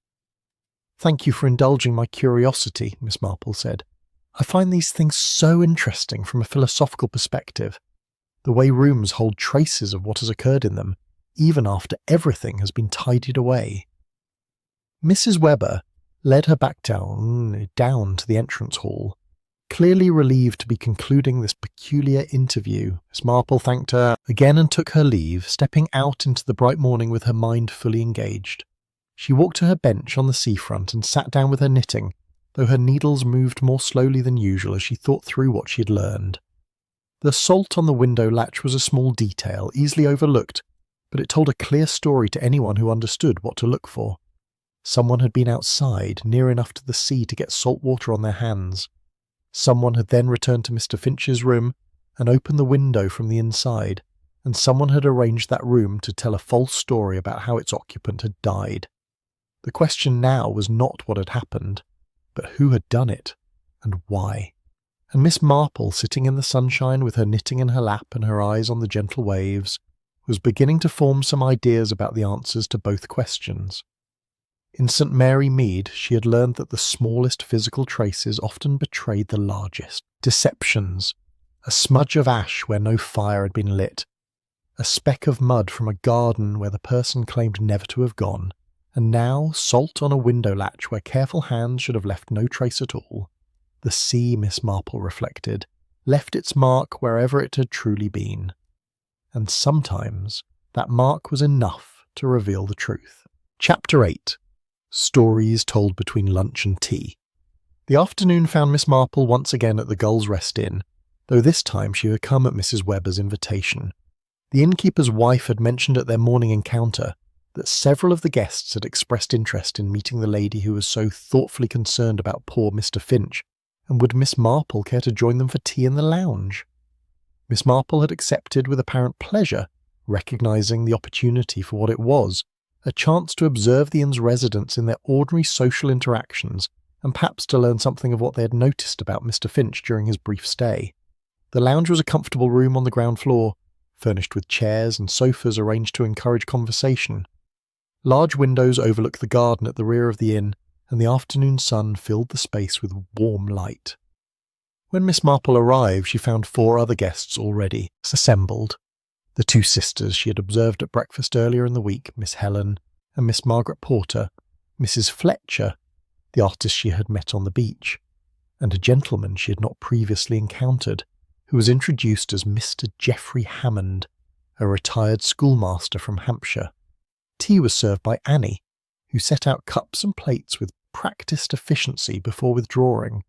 "Thank you for indulging my curiosity," Miss Marple said. "I find these things so interesting from a philosophical perspective. The way rooms hold traces of what has occurred in them, even after everything has been tidied away." Mrs. Webber led her back down to the entrance hall. Clearly relieved to be concluding this peculiar interview, Miss Marple thanked her again and took her leave, stepping out into the bright morning with her mind fully engaged. She walked to her bench on the seafront and sat down with her knitting, though her needles moved more slowly than usual as she thought through what she had learned. The salt on the window latch was a small detail, easily overlooked, but it told a clear story to anyone who understood what to look for. Someone had been outside, near enough to the sea to get salt water on their hands. Someone had then returned to Mr. Finch's room and opened the window from the inside, and someone had arranged that room to tell a false story about how its occupant had died. The question now was not what had happened, but who had done it, and why. And Miss Marple, sitting in the sunshine with her knitting in her lap and her eyes on the gentle waves, was beginning to form some ideas about the answers to both questions. In St. Mary Mead, she had learned that the smallest physical traces often betrayed the largest. Deceptions, a smudge of ash where no fire had been lit, a speck of mud from a garden where the person claimed never to have gone, and now salt on a window latch where careful hands should have left no trace at all. The sea, Miss Marple reflected, left its mark wherever it had truly been. And sometimes that mark was enough to reveal the truth. Chapter 8. Stories told between lunch and tea. The afternoon found Miss Marple once again at the Gull's Rest Inn, though this time she had come at Mrs. Webber's invitation. The innkeeper's wife had mentioned at their morning encounter that several of the guests had expressed interest in meeting the lady who was so thoughtfully concerned about poor Mr. Finch, and would Miss Marple care to join them for tea in the lounge? Miss Marple had accepted with apparent pleasure, recognising the opportunity for what it was, a chance to observe the inn's residents in their ordinary social interactions, and perhaps to learn something of what they had noticed about Mr. Finch during his brief stay. The lounge was a comfortable room on the ground floor, furnished with chairs and sofas arranged to encourage conversation. Large windows overlooked the garden at the rear of the inn, and the afternoon sun filled the space with warm light. When Miss Marple arrived, she found 4 other guests already assembled. The 2 sisters she had observed at breakfast earlier in the week, Miss Helen and Miss Margaret Porter, Mrs. Fletcher, the artist she had met on the beach, and a gentleman she had not previously encountered, who was introduced as Mr. Geoffrey Hammond, a retired schoolmaster from Hampshire. Tea was served by Annie, who set out cups and plates with practised efficiency before withdrawing.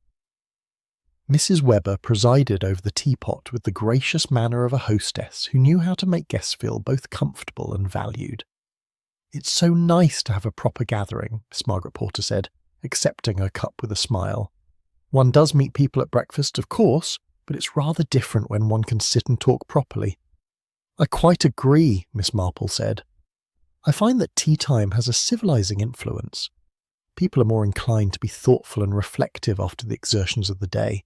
Mrs. Webber presided over the teapot with the gracious manner of a hostess who knew how to make guests feel both comfortable and valued. "It's so nice to have a proper gathering," Miss Margaret Porter said, accepting her cup with a smile. "One does meet people at breakfast, of course, but it's rather different when one can sit and talk properly." "I quite agree," Miss Marple said. "I find that tea time has a civilizing influence. People are more inclined to be thoughtful and reflective after the exertions of the day."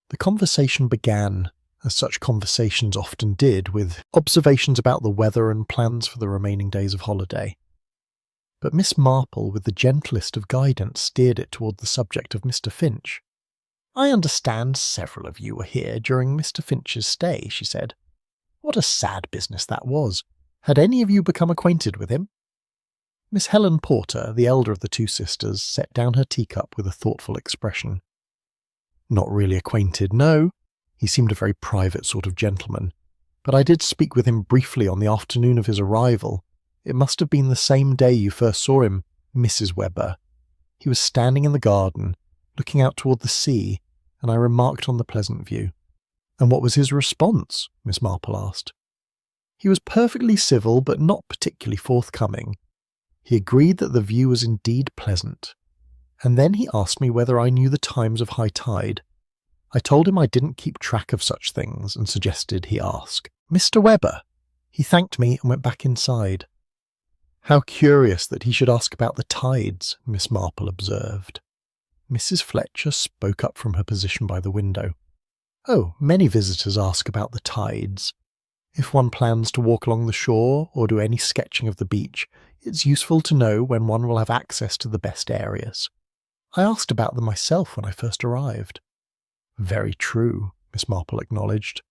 The conversation began, as such conversations often did, with observations about the weather and plans for the remaining days of holiday. But Miss Marple, with the gentlest of guidance, steered it toward the subject of Mr. Finch. I understand several of you were here during Mr. Finch's stay, she said. What a sad business that was. Had any of you become acquainted with him? Miss Helen Porter, the elder of the two sisters, set down her teacup with a thoughtful expression. Not really acquainted, no. He seemed a very private sort of gentleman. But I did speak with him briefly on the afternoon of his arrival. It must have been the same day you first saw him, Mrs. Webber. He was standing in the garden, looking out toward the sea, and I remarked on the pleasant view. And what was his response? Miss Marple asked. He was perfectly civil, but not particularly forthcoming. He agreed that the view was indeed pleasant. And then he asked me whether I knew the times of high tide. I told him I didn't keep track of such things and suggested he ask. Mr. Webber. He thanked me and went back inside. How curious that he should ask about the tides, Miss Marple observed. Mrs. Fletcher spoke up from her position by the window. Oh, many visitors ask about the tides. If one plans to walk along the shore or do any sketching of the beach, it's useful to know when one will have access to the best areas. I asked about them myself when I first arrived. Very true, Miss Marple acknowledged.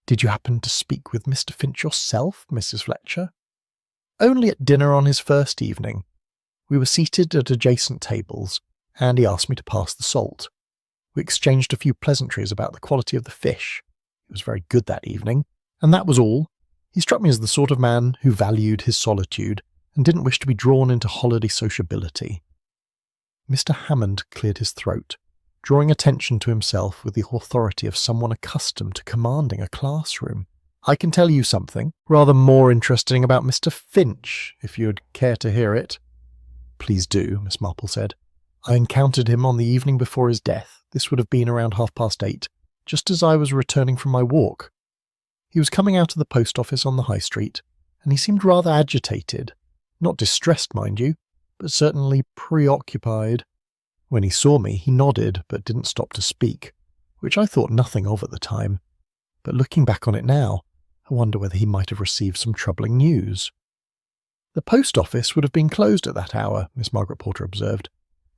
Did you happen to speak with Mr. Finch yourself, Mrs. Fletcher? Only at dinner on his first evening. We were seated at adjacent tables, and he asked me to pass the salt. We exchanged a few pleasantries about the quality of the fish. It was very good that evening, and that was all. He struck me as the sort of man who valued his solitude and didn't wish to be drawn into holiday sociability. Mr. Hammond cleared his throat, drawing attention to himself with the authority of someone accustomed to commanding a classroom. I can tell you something rather more interesting about Mr. Finch, if you'd care to hear it. Please do, Miss Marple said. I encountered him on the evening before his death. This would have been around 8:30, just as I was returning from my walk. He was coming out of the post office on the high street, and he seemed rather agitated. Not distressed, mind you, but certainly preoccupied. When he saw me, he nodded, but didn't stop to speak, which I thought nothing of at the time. But looking back on it now, I wonder whether he might have received some troubling news. The post office would have been closed at that hour, Miss Margaret Porter observed.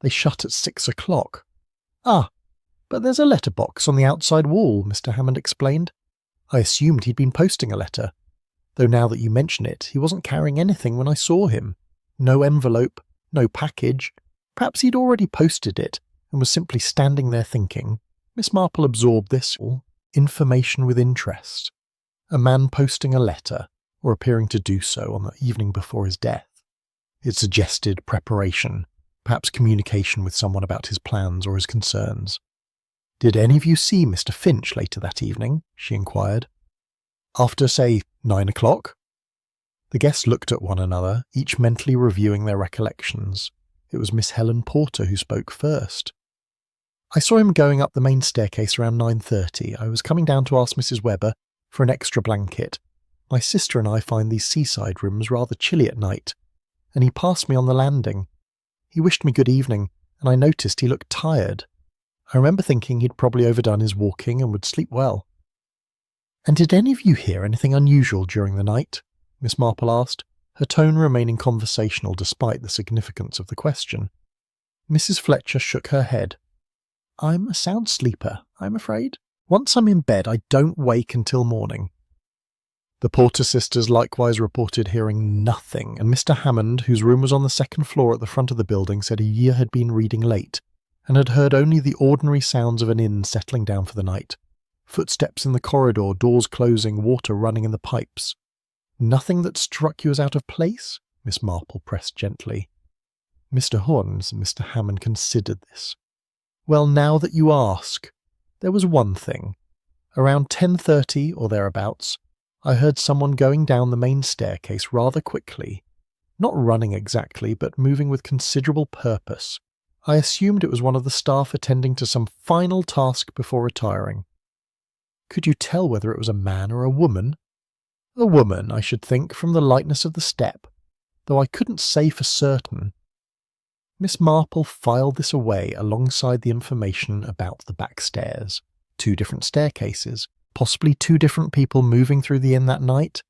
They shut at 6 o'clock. Ah, but there's a letter box on the outside wall, Mr. Hammond explained. I assumed he'd been posting a letter, though now that you mention it, he wasn't carrying anything when I saw him. No envelope, no package. Perhaps he'd already posted it and was simply standing there thinking. Miss Marple absorbed this information with interest. A man posting a letter, or appearing to do so on the evening before his death. It suggested preparation, perhaps communication with someone about his plans or his concerns. Did any of you see Mr. Finch later that evening? She inquired. After, say, 9 o'clock? The guests looked at one another, each mentally reviewing their recollections. It was Miss Helen Porter who spoke first. I saw him going up the main staircase around 9:30. I was coming down to ask Mrs. Webber for an extra blanket. My sister and I find these seaside rooms rather chilly at night, and he passed me on the landing. He wished me good evening, and I noticed he looked tired. I remember thinking he'd probably overdone his walking and would sleep well. And did any of you hear anything unusual during the night? Miss Marple asked, her tone remaining conversational despite the significance of the question. Mrs. Fletcher shook her head. I'm a sound sleeper, I'm afraid. Once I'm in bed, I don't wake until morning. The Porter sisters likewise reported hearing nothing, and Mr. Hammond, whose room was on the second floor at the front of the building, said he had been reading late, and had heard only the ordinary sounds of an inn settling down for the night. Footsteps in the corridor, doors closing, water running in the pipes. Nothing that struck you as out of place? Miss Marple pressed gently. Mr. Horns and Mr. Hammond considered this. Well, now that you ask, there was one thing. Around 10:30 or thereabouts, I heard someone going down the main staircase rather quickly. Not running exactly, but moving with considerable purpose. I assumed it was one of the staff attending to some final task before retiring. Could you tell whether it was a man or a woman? A woman, I should think, from the lightness of the step, though I couldn't say for certain. Miss Marple filed this away alongside the information about the back stairs. 2 different staircases, possibly 2 different people moving through the inn that night,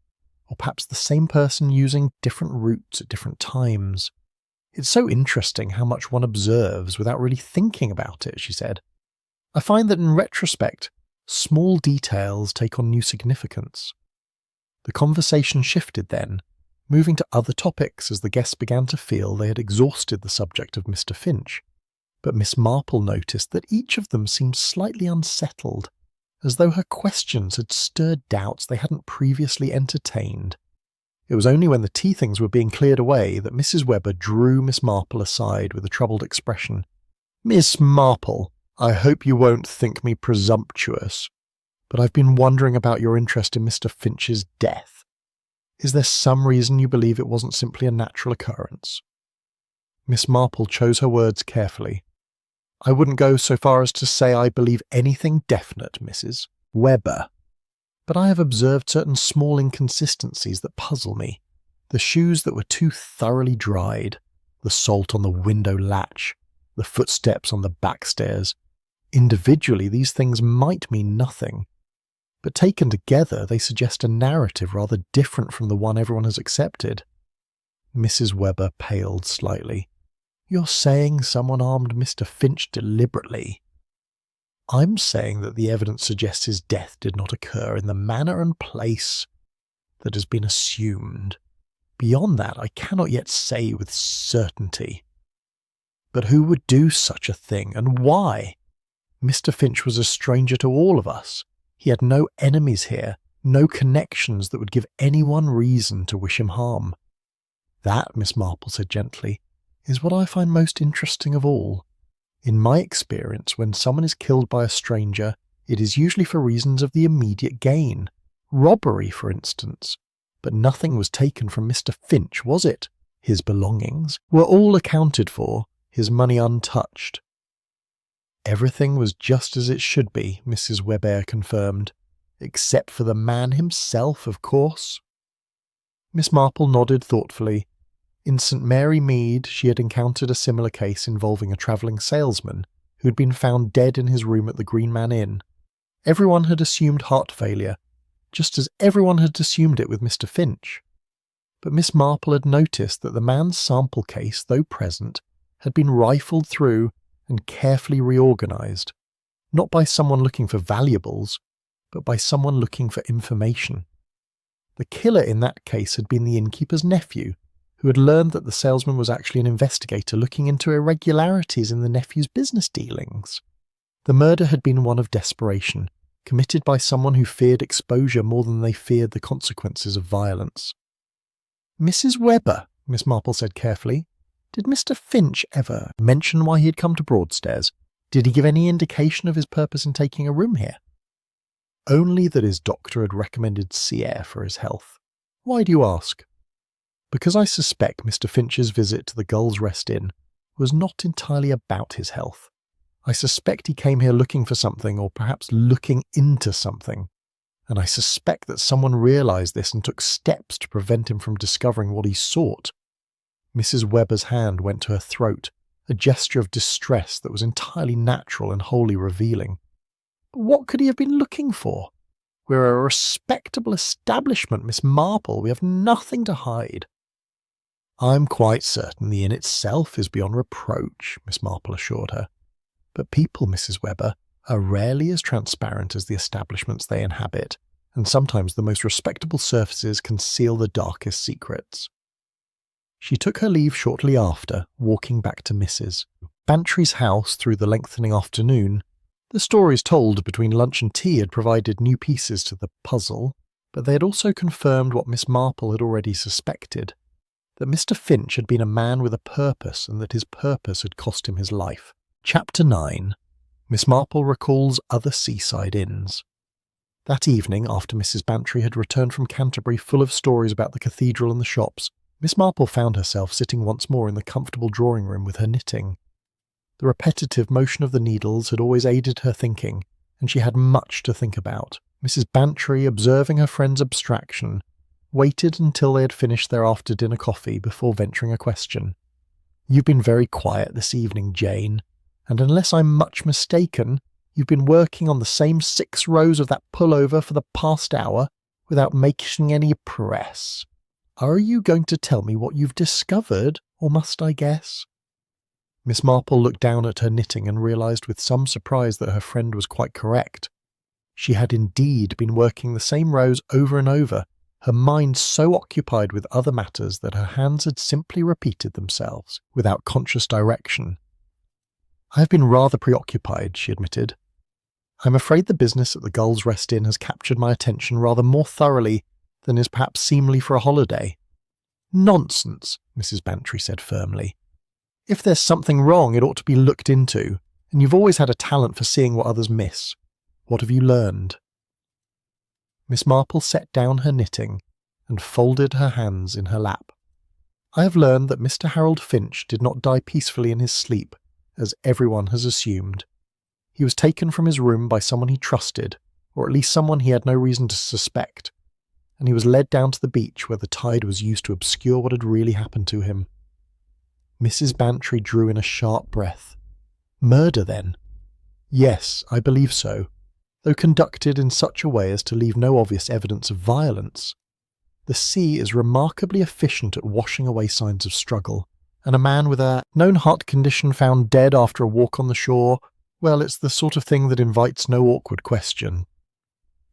or perhaps the same person using different routes at different times. It's so interesting how much one observes without really thinking about it, she said. I find that in retrospect, small details take on new significance. The conversation shifted then, moving to other topics as the guests began to feel they had exhausted the subject of Mr. Finch. But Miss Marple noticed that each of them seemed slightly unsettled, as though her questions had stirred doubts they hadn't previously entertained. It was only when the tea things were being cleared away that Mrs. Webber drew Miss Marple aside with a troubled expression. "Miss Marple, I hope you won't think me presumptuous, but I've been wondering about your interest in Mr. Finch's death. Is there some reason you believe it wasn't simply a natural occurrence?" Miss Marple chose her words carefully. "I wouldn't go so far as to say I believe anything definite, Mrs. Webber. But I have observed certain small inconsistencies that puzzle me. The shoes that were too thoroughly dried, the salt on the window latch, the footsteps on the back stairs. Individually, these things might mean nothing, but taken together they suggest a narrative rather different from the one everyone has accepted." Mrs. Webber paled slightly. "You're saying someone armed Mr. Finch deliberately?" "I'm saying that the evidence suggests his death did not occur in the manner and place that has been assumed. Beyond that, I cannot yet say with certainty. But who would do such a thing, and why? Mr. Finch was a stranger to all of us. He had no enemies here, no connections that would give anyone reason to wish him harm. That," Miss Marple said gently, "is what I find most interesting of all. In my experience, when someone is killed by a stranger, it is usually for reasons of the immediate gain. Robbery, for instance. But nothing was taken from Mr. Finch, was it? His belongings were all accounted for, his money untouched." "Everything was just as it should be," Mrs. Webber confirmed. "Except for the man himself, of course." Miss Marple nodded thoughtfully. In St. Mary Mead she had encountered a similar case involving a travelling salesman who had been found dead in his room at the Green Man Inn. Everyone had assumed heart failure, just as everyone had assumed it with Mr. Finch. But Miss Marple had noticed that the man's sample case, though present, had been rifled through and carefully reorganised, not by someone looking for valuables, but by someone looking for information. The killer in that case had been the innkeeper's nephew, who had learned that the salesman was actually an investigator looking into irregularities in the nephew's business dealings. The murder had been one of desperation, committed by someone who feared exposure more than they feared the consequences of violence. "Mrs. Webber," Miss Marple said carefully, "did Mr. Finch ever mention why he had come to Broadstairs? Did he give any indication of his purpose in taking a room here?" "Only that his doctor had recommended sea air for his health. Why do you ask?" "Because I suspect Mr. Finch's visit to the Gull's Rest Inn was not entirely about his health. I suspect he came here looking for something, or perhaps looking into something. And I suspect that someone realised this and took steps to prevent him from discovering what he sought." Mrs. Webber's hand went to her throat, a gesture of distress that was entirely natural and wholly revealing. "But what could he have been looking for? We're a respectable establishment, Miss Marple. We have nothing to hide." "I'm quite certain the inn itself is beyond reproach," Miss Marple assured her. "But people, Mrs. Webber, are rarely as transparent as the establishments they inhabit, and sometimes the most respectable surfaces conceal the darkest secrets." She took her leave shortly after, walking back to Mrs. Bantry's house through the lengthening afternoon. The stories told between lunch and tea had provided new pieces to the puzzle, but they had also confirmed what Miss Marple had already suspected, that Mr. Finch had been a man with a purpose and that his purpose had cost him his life. Chapter 9. Miss Marple recalls other seaside inns. That evening, after Mrs. Bantry had returned from Canterbury full of stories about the cathedral and the shops, Miss Marple found herself sitting once more in the comfortable drawing-room with her knitting. The repetitive motion of the needles had always aided her thinking, and she had much to think about. Mrs. Bantry, observing her friend's abstraction, waited until they had finished their after-dinner coffee before venturing a question. "You've been very quiet this evening, Jane, and unless I'm much mistaken, you've been working on the same 6 rows of that pullover for the past hour without making any press. Are you going to tell me what you've discovered, or must I guess?" Miss Marple looked down at her knitting and realised with some surprise that her friend was quite correct. She had indeed been working the same rows over and over, her mind so occupied with other matters that her hands had simply repeated themselves, without conscious direction. "I have been rather preoccupied," she admitted. "I'm afraid the business at the Gull's Rest Inn has captured my attention rather more thoroughly than is perhaps seemly for a holiday." "Nonsense," Mrs. Bantry said firmly. "If there's something wrong, it ought to be looked into, and you've always had a talent for seeing what others miss. What have you learned?" Miss Marple set down her knitting and folded her hands in her lap. "I have learned that Mr. Harold Finch did not die peacefully in his sleep, as everyone has assumed. He was taken from his room by someone he trusted, or at least someone he had no reason to suspect, and he was led down to the beach where the tide was used to obscure what had really happened to him." Mrs. Bantry drew in a sharp breath. "Murder, then?" "Yes, I believe so, though conducted in such a way as to leave no obvious evidence of violence. The sea is remarkably efficient at washing away signs of struggle, and a man with a known heart condition found dead after a walk on the shore, well, it's the sort of thing that invites no awkward question."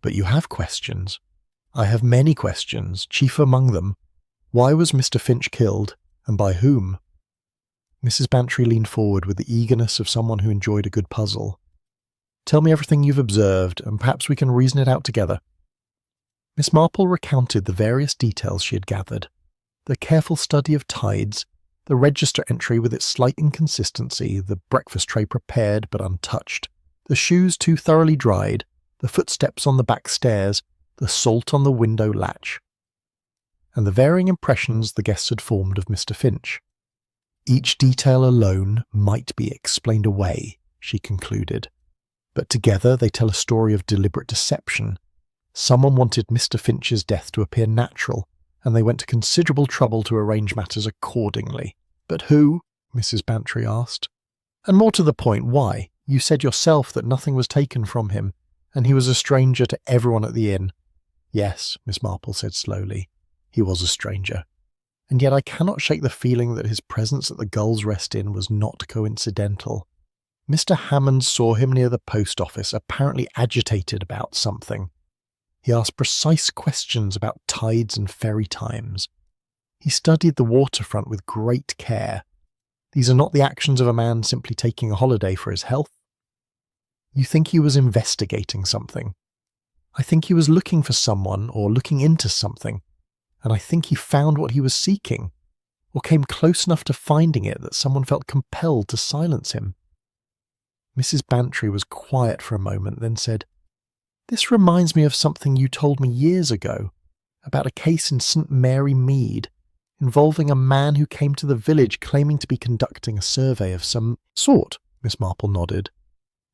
"But you have questions." "I have many questions, chief among them, why was Mr. Finch killed, and by whom?" Mrs. Bantry leaned forward with the eagerness of someone who enjoyed a good puzzle. "Tell me everything you've observed, and perhaps we can reason it out together." Miss Marple recounted the various details she had gathered: the careful study of tides, the register entry with its slight inconsistency, the breakfast tray prepared but untouched, the shoes too thoroughly dried, the footsteps on the back stairs, the salt on the window latch, and the varying impressions the guests had formed of Mr. Finch. Each detail alone might be explained away, she concluded, but together they tell a story of deliberate deception. Someone wanted Mr. Finch's death to appear natural, and they went to considerable trouble to arrange matters accordingly. "But who?" Mrs. Bantry asked. "And more to the point, why? You said yourself that nothing was taken from him, and he was a stranger to everyone at the inn." "Yes," Miss Marple said slowly, "he was a stranger. And yet I cannot shake the feeling that his presence at the Gull's Rest Inn was not coincidental. Mr. Hammond saw him near the post office, apparently agitated about something. He asked precise questions about tides and ferry times. He studied the waterfront with great care. These are not the actions of a man simply taking a holiday for his health." "You think he was investigating something?" "I think he was looking for someone or looking into something, and I think he found what he was seeking, or came close enough to finding it that someone felt compelled to silence him." Mrs. Bantry was quiet for a moment, then said, "This reminds me of something you told me years ago, about a case in St. Mary Mead, involving a man who came to the village claiming to be conducting a survey of some sort." Miss Marple nodded.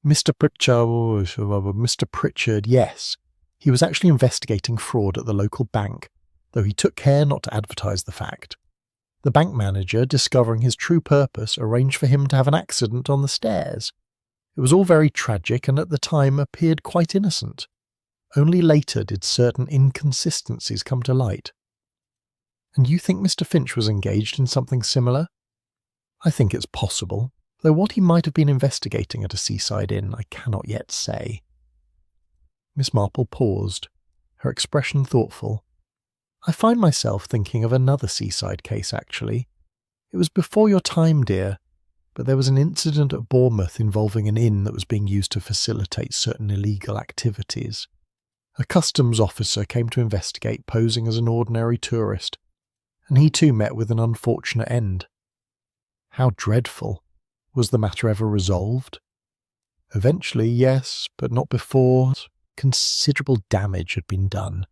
Mr. Pritchard, yes. He was actually investigating fraud at the local bank, though he took care not to advertise the fact. The bank manager, discovering his true purpose, arranged for him to have an accident on the stairs. It was all very tragic and at the time appeared quite innocent. Only later did certain inconsistencies come to light. "And you think Mr. Finch was engaged in something similar?" "I think it's possible, though what he might have been investigating at a seaside inn I cannot yet say." Miss Marple paused, her expression thoughtful. "I find myself thinking of another seaside case, actually. It was before your time, dear, but there was an incident at Bournemouth involving an inn that was being used to facilitate certain illegal activities. A customs officer came to investigate, posing as an ordinary tourist, and he too met with an unfortunate end." "How dreadful. Was the matter ever resolved?" "Eventually, yes, but not before. Considerable damage had been done.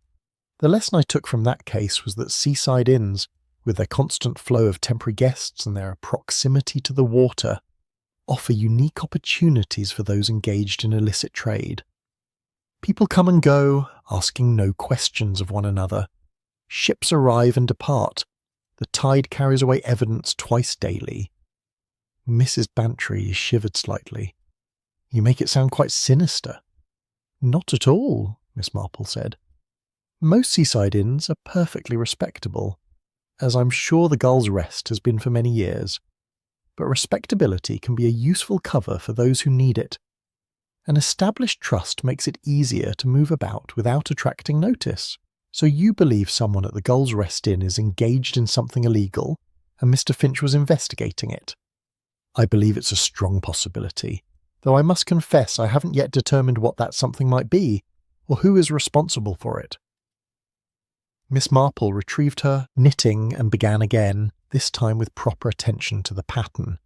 The lesson I took from that case was that seaside inns, with their constant flow of temporary guests and their proximity to the water, offer unique opportunities for those engaged in illicit trade. People come and go, asking no questions of one another. Ships arrive and depart. The tide carries away evidence twice daily." Mrs. Bantry shivered slightly. "You make it sound quite sinister." "Not at all," Miss Marple said. "Most seaside inns are perfectly respectable, as I'm sure the Gull's Rest has been for many years. but respectability can be a useful cover for those who need it. An established trust makes it easier to move about without attracting notice. So you believe someone at the Gull's Rest Inn is engaged in something illegal, and Mr. Finch was investigating it? I believe it's a strong possibility, though I must confess I haven't yet determined what that something might be, or who is responsible for it. Miss Marple retrieved her knitting and began again, this time with proper attention to the pattern.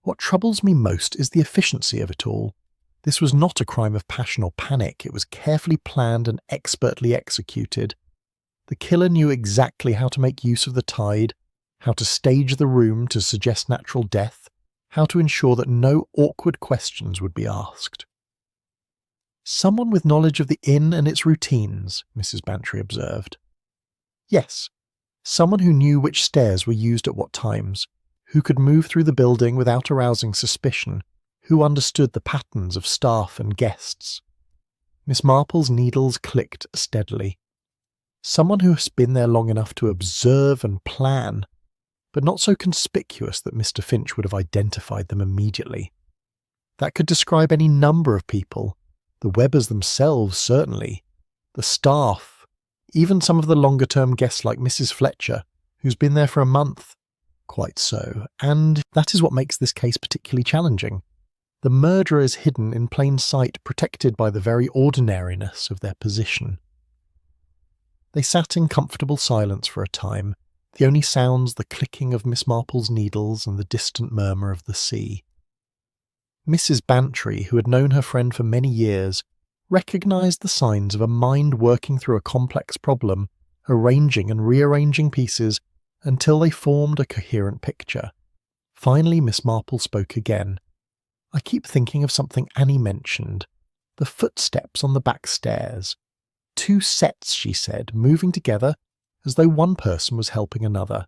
What troubles me most is the efficiency of it all. This was not a crime of passion or panic, it was carefully planned and expertly executed. The killer knew exactly how to make use of the tide, how to stage the room to suggest natural death, how to ensure that no awkward questions would be asked. Someone with knowledge of the inn and its routines, Mrs. Bantry observed. Yes, someone who knew which stairs were used at what times, who could move through the building without arousing suspicion, who understood the patterns of staff and guests. Miss Marple's needles clicked steadily. Someone who has been there long enough to observe and plan, but not so conspicuous that Mr. Finch would have identified them immediately. That could describe any number of people, the Webbers themselves certainly, the staff, even some of the longer-term guests like Mrs. Fletcher, who's been there for a month. Quite so, and that is what makes this case particularly challenging. The murderer is hidden in plain sight, protected by the very ordinariness of their position. They sat in comfortable silence for a time, the only sounds the clicking of Miss Marple's needles and the distant murmur of the sea. Mrs. Bantry, who had known her friend for many years, recognised the signs of a mind working through a complex problem, arranging and rearranging pieces until they formed a coherent picture. Finally, Miss Marple spoke again. I keep thinking of something Annie mentioned. The footsteps on the back stairs. 2 sets, she said, moving together as though one person was helping another.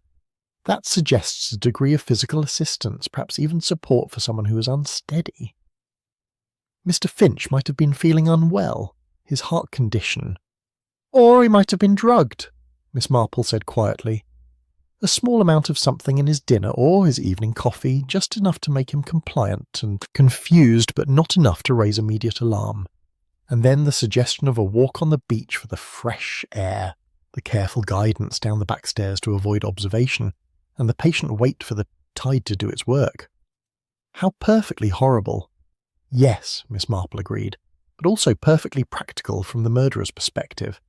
That suggests a degree of physical assistance, perhaps even support for someone who is unsteady. Mr. Finch might have been feeling unwell, his heart condition. Or he might have been drugged, Miss Marple said quietly. A small amount of something in his dinner or his evening coffee, just enough to make him compliant and confused, but not enough to raise immediate alarm. And then the suggestion of a walk on the beach for the fresh air, the careful guidance down the back stairs to avoid observation, and the patient wait for the tide to do its work. How perfectly horrible. Yes, Miss Marple agreed, but also perfectly practical from the murderer's perspective.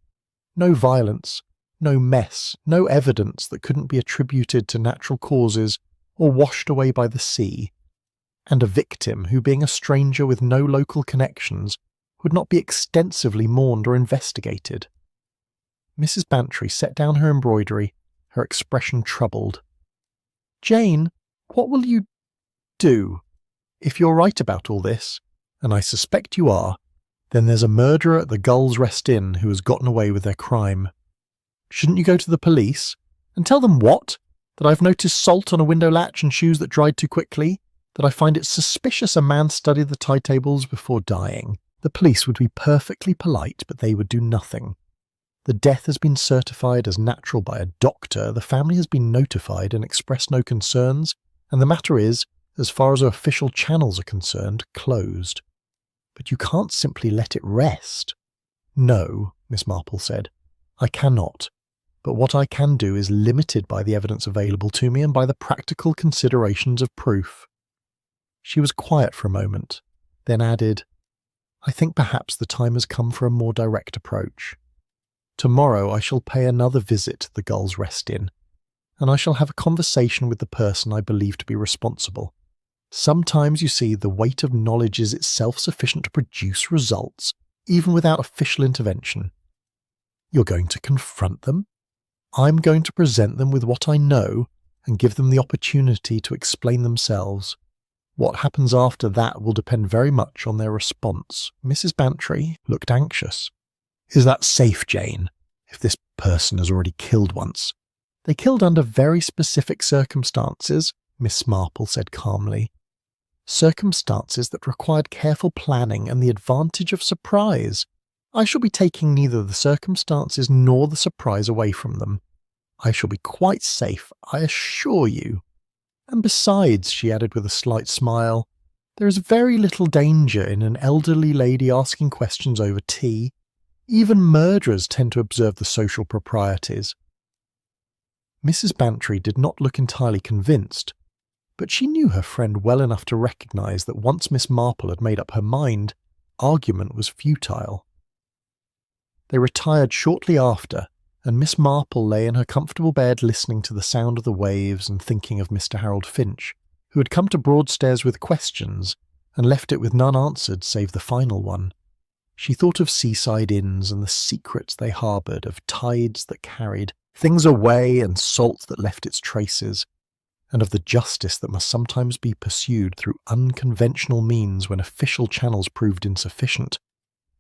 No violence, no mess, no evidence that couldn't be attributed to natural causes or washed away by the sea, and a victim who, being a stranger with no local connections, would not be extensively mourned or investigated. Mrs. Bantry set down her embroidery, her expression troubled. Jane, what will you do? If you're right about all this, and I suspect you are, then there's a murderer at the Gull's Rest Inn who has gotten away with their crime. Shouldn't you go to the police? And tell them what? That I've noticed salt on a window latch and shoes that dried too quickly? That I find it suspicious a man studied the tide tables before dying? The police would be perfectly polite, but they would do nothing. The death has been certified as natural by a doctor, the family has been notified and expressed no concerns, and the matter is, as far as official channels are concerned, closed. But you can't simply let it rest. No, Miss Marple said, I cannot. But what I can do is limited by the evidence available to me and by the practical considerations of proof. She was quiet for a moment, then added, I think perhaps the time has come for a more direct approach. Tomorrow I shall pay another visit to the Gull's Rest Inn, and I shall have a conversation with the person I believe to be responsible. Sometimes, you see, the weight of knowledge is itself sufficient to produce results, even without official intervention. You're going to confront them? I'm going to present them with what I know and give them the opportunity to explain themselves. What happens after that will depend very much on their response. Mrs. Bantry looked anxious. Is that safe, Jane, if this person has already killed once? They killed under very specific circumstances, Miss Marple said calmly. Circumstances that required careful planning and the advantage of surprise. I shall be taking neither the circumstances nor the surprise away from them. I shall be quite safe, I assure you. And besides, she added with a slight smile, there is very little danger in an elderly lady asking questions over tea. Even murderers tend to observe the social proprieties. Mrs. Bantry did not look entirely convinced, but she knew her friend well enough to recognise that once Miss Marple had made up her mind, argument was futile. They retired shortly after, and Miss Marple lay in her comfortable bed listening to the sound of the waves and thinking of Mr. Harold Finch, who had come to Broadstairs with questions and left it with none answered save the final one. She thought of seaside inns and the secrets they harboured, of tides that carried things away and salt that left its traces, and of the justice that must sometimes be pursued through unconventional means when official channels proved insufficient.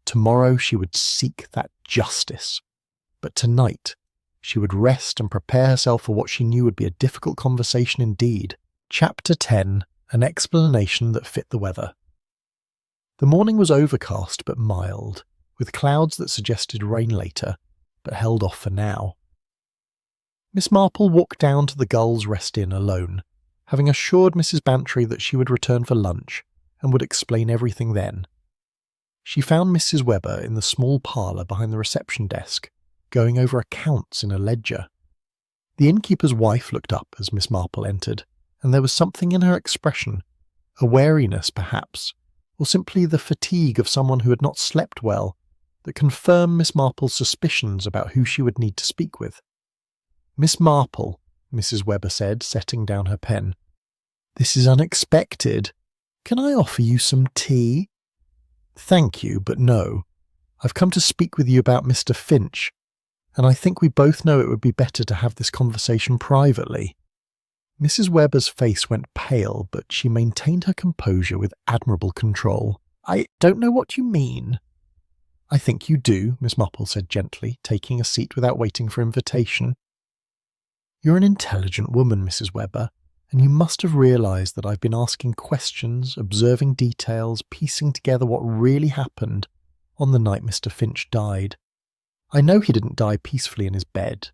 Tomorrow she would seek that justice, but tonight she would rest and prepare herself for what she knew would be a difficult conversation indeed. Chapter 10. An explanation that fit the weather. The morning was overcast but mild, with clouds that suggested rain later, but held off for now. Miss Marple walked down to the Gull's Rest Inn alone, having assured Mrs. Bantry that she would return for lunch and would explain everything then. She found Mrs. Webber in the small parlour behind the reception desk, going over accounts in a ledger. The innkeeper's wife looked up as Miss Marple entered, and there was something in her expression, a wariness perhaps, or simply the fatigue of someone who had not slept well, that confirmed Miss Marple's suspicions about who she would need to speak with. "Miss Marple," Mrs. Webber said, setting down her pen, "this is unexpected. Can I offer you some tea?" "Thank you, but no. I've come to speak with you about Mr. Finch, and I think we both know it would be better to have this conversation privately." Mrs. Webber's face went pale, but she maintained her composure with admirable control. "I don't know what you mean." "I think you do," Miss Marple said gently, taking a seat without waiting for invitation. "You're an intelligent woman, Mrs. Webber, and you must have realised that I've been asking questions, observing details, piecing together what really happened on the night Mr. Finch died. I know he didn't die peacefully in his bed.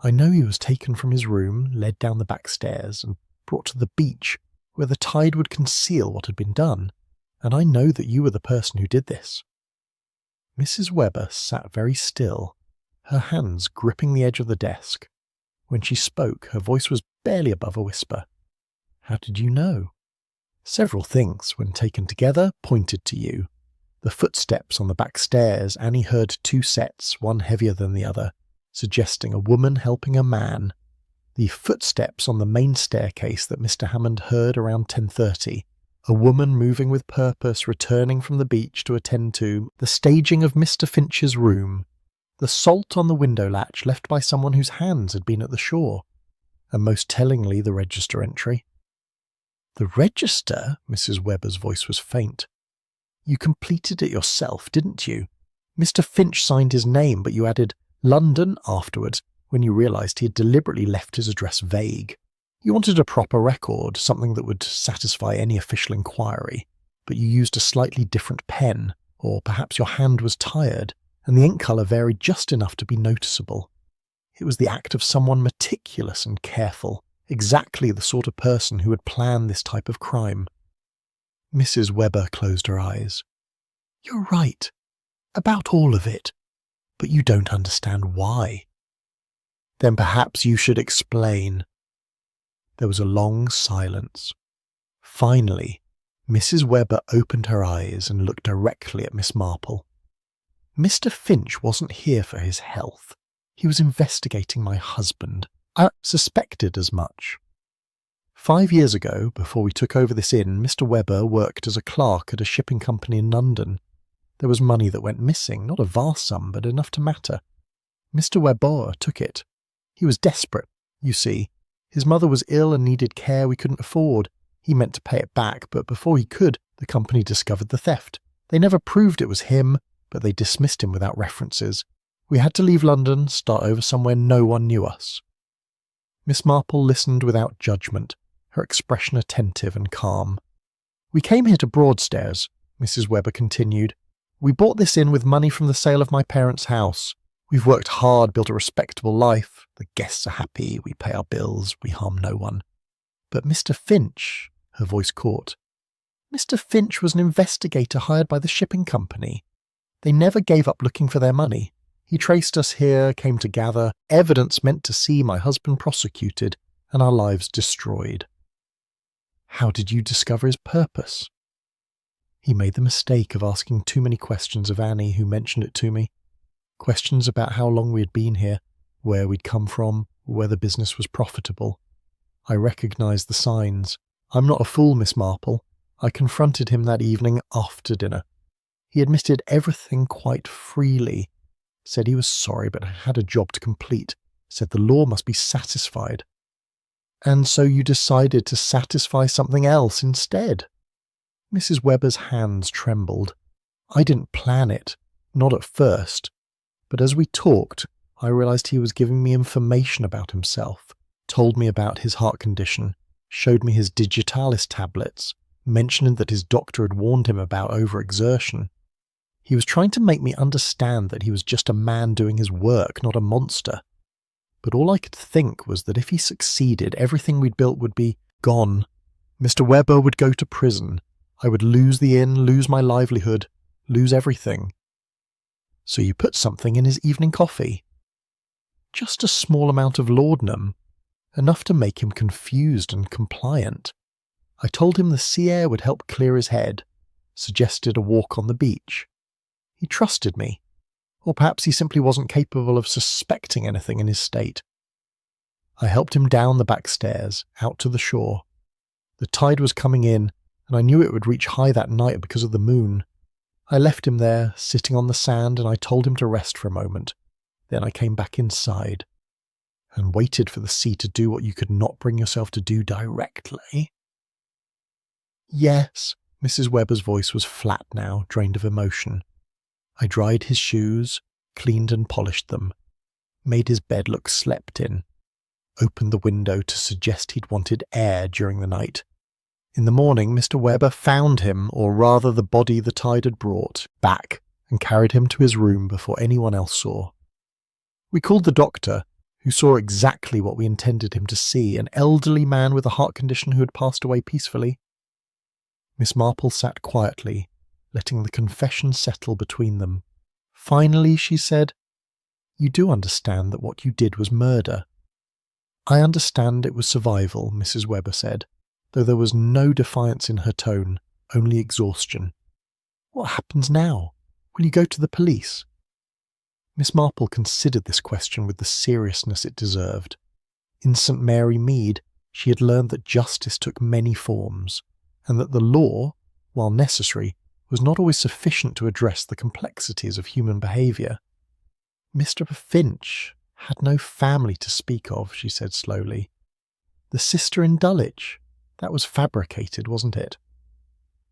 I know he was taken from his room, led down the back stairs, and brought to the beach, where the tide would conceal what had been done, and I know that you were the person who did this." Mrs. Webber sat very still, her hands gripping the edge of the desk. When she spoke, her voice was barely above a whisper. "How did you know?" "Several things, when taken together, pointed to you. The footsteps on the back stairs, Annie heard 2 sets, one heavier than the other, suggesting a woman helping a man. The footsteps on the main staircase that Mr. Hammond heard around 10:30, a woman moving with purpose, returning from the beach to attend to the staging of Mr. Finch's room, the salt on the window latch left by someone whose hands had been at the shore, and most tellingly the register entry." "The register?" Mrs. Webber's voice was faint. "You completed it yourself, didn't you? Mr. Finch signed his name, but you added London afterwards when you realised he had deliberately left his address vague. You wanted a proper record, something that would satisfy any official inquiry, but you used a slightly different pen, or perhaps your hand was tired, and the ink colour varied just enough to be noticeable. It was the act of someone meticulous and careful, exactly the sort of person who would plan this type of crime." Mrs. Webber closed her eyes. "You're right, about all of it, but you don't understand why." "Then perhaps you should explain." There was a long silence. Finally, Mrs. Webber opened her eyes and looked directly at Miss Marple. "Mr. Finch wasn't here for his health. He was investigating my husband. I suspected as much. 5 years ago, before we took over this inn, Mr. Webber worked as a clerk at a shipping company in London. There was money that went missing, not a vast sum, but enough to matter. Mr. Webber took it. He was desperate, you see. His mother was ill and needed care we couldn't afford. He meant to pay it back, but before he could, the company discovered the theft. They never proved it was him, but they dismissed him without references. We had to leave London, start over somewhere no one knew us." Miss Marple listened without judgment, her expression attentive and calm. "We came here to Broadstairs," Mrs. Webber continued. "We bought this inn with money from the sale of my parents' house. We've worked hard, built a respectable life. The guests are happy, we pay our bills, we harm no one. But Mr. Finch, her voice caught. Mr. Finch was an investigator hired by the shipping company. They never gave up looking for their money. He traced us here, came to gather evidence meant to see my husband prosecuted and our lives destroyed. How did you discover his purpose? He made the mistake of asking too many questions of Annie, who mentioned it to me. Questions about how long we had been here, where we'd come from, whether business was profitable. I recognised the signs. I'm not a fool, Miss Marple. I confronted him that evening after dinner. He admitted everything quite freely. Said he was sorry but had a job to complete. Said the law must be satisfied. And so you decided to satisfy something else instead? Mrs. Webber's hands trembled. I didn't plan it, not at first. But as we talked, I realised he was giving me information about himself, told me about his heart condition, showed me his digitalis tablets, mentioning that his doctor had warned him about overexertion. He was trying to make me understand that he was just a man doing his work, not a monster. But all I could think was that if he succeeded, everything we'd built would be gone. Mr. Webber would go to prison. I would lose the inn, lose my livelihood, lose everything. So you put something in his evening coffee. Just a small amount of laudanum, enough to make him confused and compliant. I told him the sea air would help clear his head, suggested a walk on the beach. He trusted me, or perhaps he simply wasn't capable of suspecting anything in his state. I helped him down the back stairs, out to the shore. The tide was coming in, and I knew it would reach high that night because of the moon. I left him there, sitting on the sand, and I told him to rest for a moment. Then I came back inside, and waited for the sea to do what you could not bring yourself to do directly. Yes, Mrs. Webber's voice was flat now, drained of emotion. I dried his shoes, cleaned and polished them, made his bed look slept in, opened the window to suggest he'd wanted air during the night. In the morning, Mr. Webber found him, or rather the body the tide had brought, back and carried him to his room before anyone else saw. We called the doctor, who saw exactly what we intended him to see, an elderly man with a heart condition who had passed away peacefully. Miss Marple sat quietly, letting the confession settle between them. Finally, she said, "You do understand that what you did was murder." "I understand it was survival," Mrs. Webber said, though there was no defiance in her tone, only exhaustion. "What happens now? Will you go to the police?" Miss Marple considered this question with the seriousness it deserved. In St. Mary Mead, she had learned that justice took many forms, and that the law, while necessary, was not always sufficient to address the complexities of human behaviour. "Mr. Finch had no family to speak of," she said slowly. "The sister in Dulwich, that was fabricated, wasn't it?"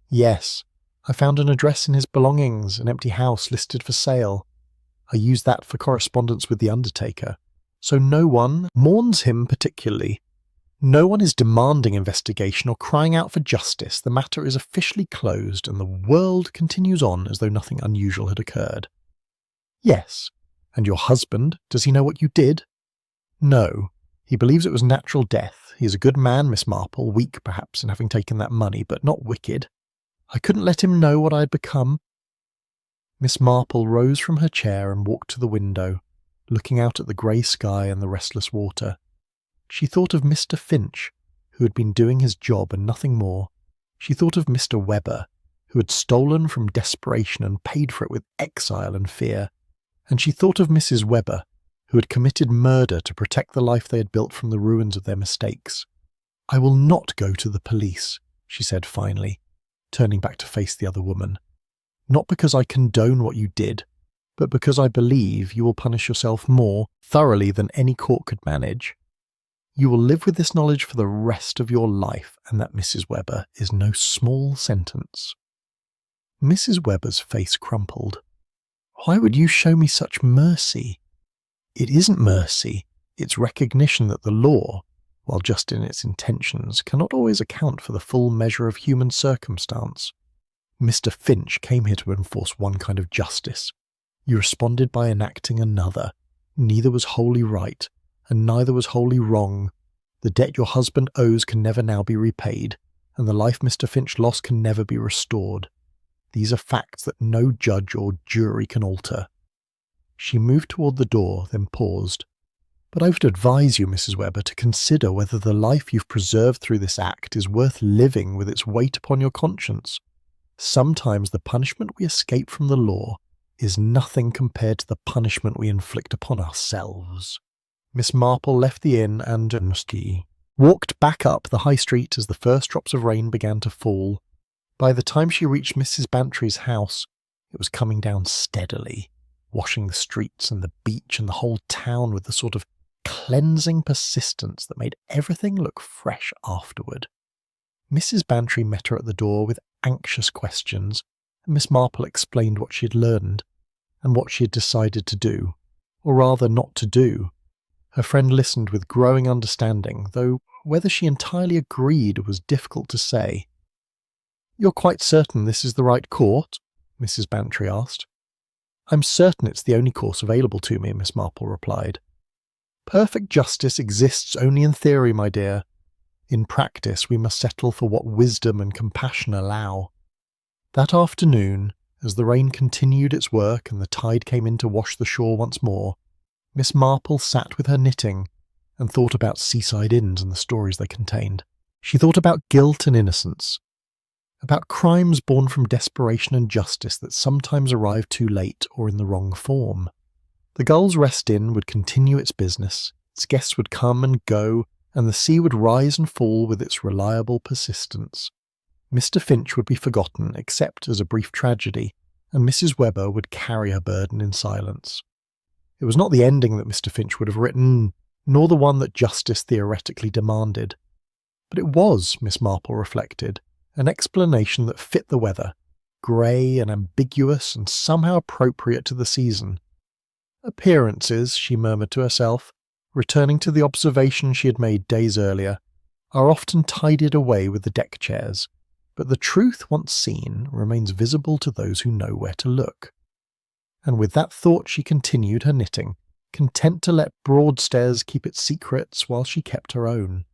"Yes, I found an address in his belongings, an empty house listed for sale. I used that for correspondence with the undertaker. So no one mourns him particularly. No one is demanding investigation or crying out for justice. The matter is officially closed and the world continues on as though nothing unusual had occurred." "Yes. And your husband, does he know what you did?" "No. He believes it was natural death. He is a good man, Miss Marple, weak perhaps in having taken that money, but not wicked. I couldn't let him know what I had become." Miss Marple rose from her chair and walked to the window, looking out at the grey sky and the restless water. She thought of Mr. Finch, who had been doing his job and nothing more. She thought of Mr. Webber, who had stolen from desperation and paid for it with exile and fear. And she thought of Mrs. Webber, who had committed murder to protect the life they had built from the ruins of their mistakes. "I will not go to the police," she said finally, turning back to face the other woman. "Not because I condone what you did, but because I believe you will punish yourself more thoroughly than any court could manage. You will live with this knowledge for the rest of your life, and that, Mrs. Webber, is no small sentence." Mrs. Webber's face crumpled. "Why would you show me such mercy?" "It isn't mercy. It's recognition that the law, while just in its intentions, cannot always account for the full measure of human circumstance. Mr. Finch came here to enforce one kind of justice. You responded by enacting another. Neither was wholly right, and neither was wholly wrong. The debt your husband owes can never now be repaid, and the life Mr. Finch lost can never be restored. These are facts that no judge or jury can alter." She moved toward the door, then paused. "But I would advise you, Mrs. Webber, to consider whether the life you've preserved through this act is worth living with its weight upon your conscience. Sometimes the punishment we escape from the law is nothing compared to the punishment we inflict upon ourselves." Miss Marple left the inn and walked back up the high street as the first drops of rain began to fall. By the time she reached Mrs. Bantry's house, it was coming down steadily, washing the streets and the beach and the whole town with the sort of cleansing persistence that made everything look fresh afterward. Mrs. Bantry met her at the door with anxious questions, and Miss Marple explained what she had learned, and what she had decided to do, or rather not to do. Her friend listened with growing understanding, though whether she entirely agreed was difficult to say. "You're quite certain this is the right court?" Mrs. Bantry asked. "I'm certain it's the only course available to me," Miss Marple replied. "Perfect justice exists only in theory, my dear. In practice we must settle for what wisdom and compassion allow." That afternoon, as the rain continued its work and the tide came in to wash the shore once more, Miss Marple sat with her knitting and thought about seaside inns and the stories they contained. She thought about guilt and innocence, about crimes born from desperation and justice that sometimes arrive too late or in the wrong form. The Gull's Rest Inn would continue its business, its guests would come and go, and the sea would rise and fall with its reliable persistence. Mr. Finch would be forgotten except as a brief tragedy, and Mrs. Webber would carry her burden in silence. It was not the ending that Mr. Finch would have written, nor the one that justice theoretically demanded. But it was, Miss Marple reflected, an explanation that fit the weather, grey and ambiguous and somehow appropriate to the season. Appearances, she murmured to herself, returning to the observation she had made days earlier, are often tidied away with the deck chairs, but the truth once seen remains visible to those who know where to look. And with that thought she continued her knitting, content to let Broadstairs keep its secrets while she kept her own.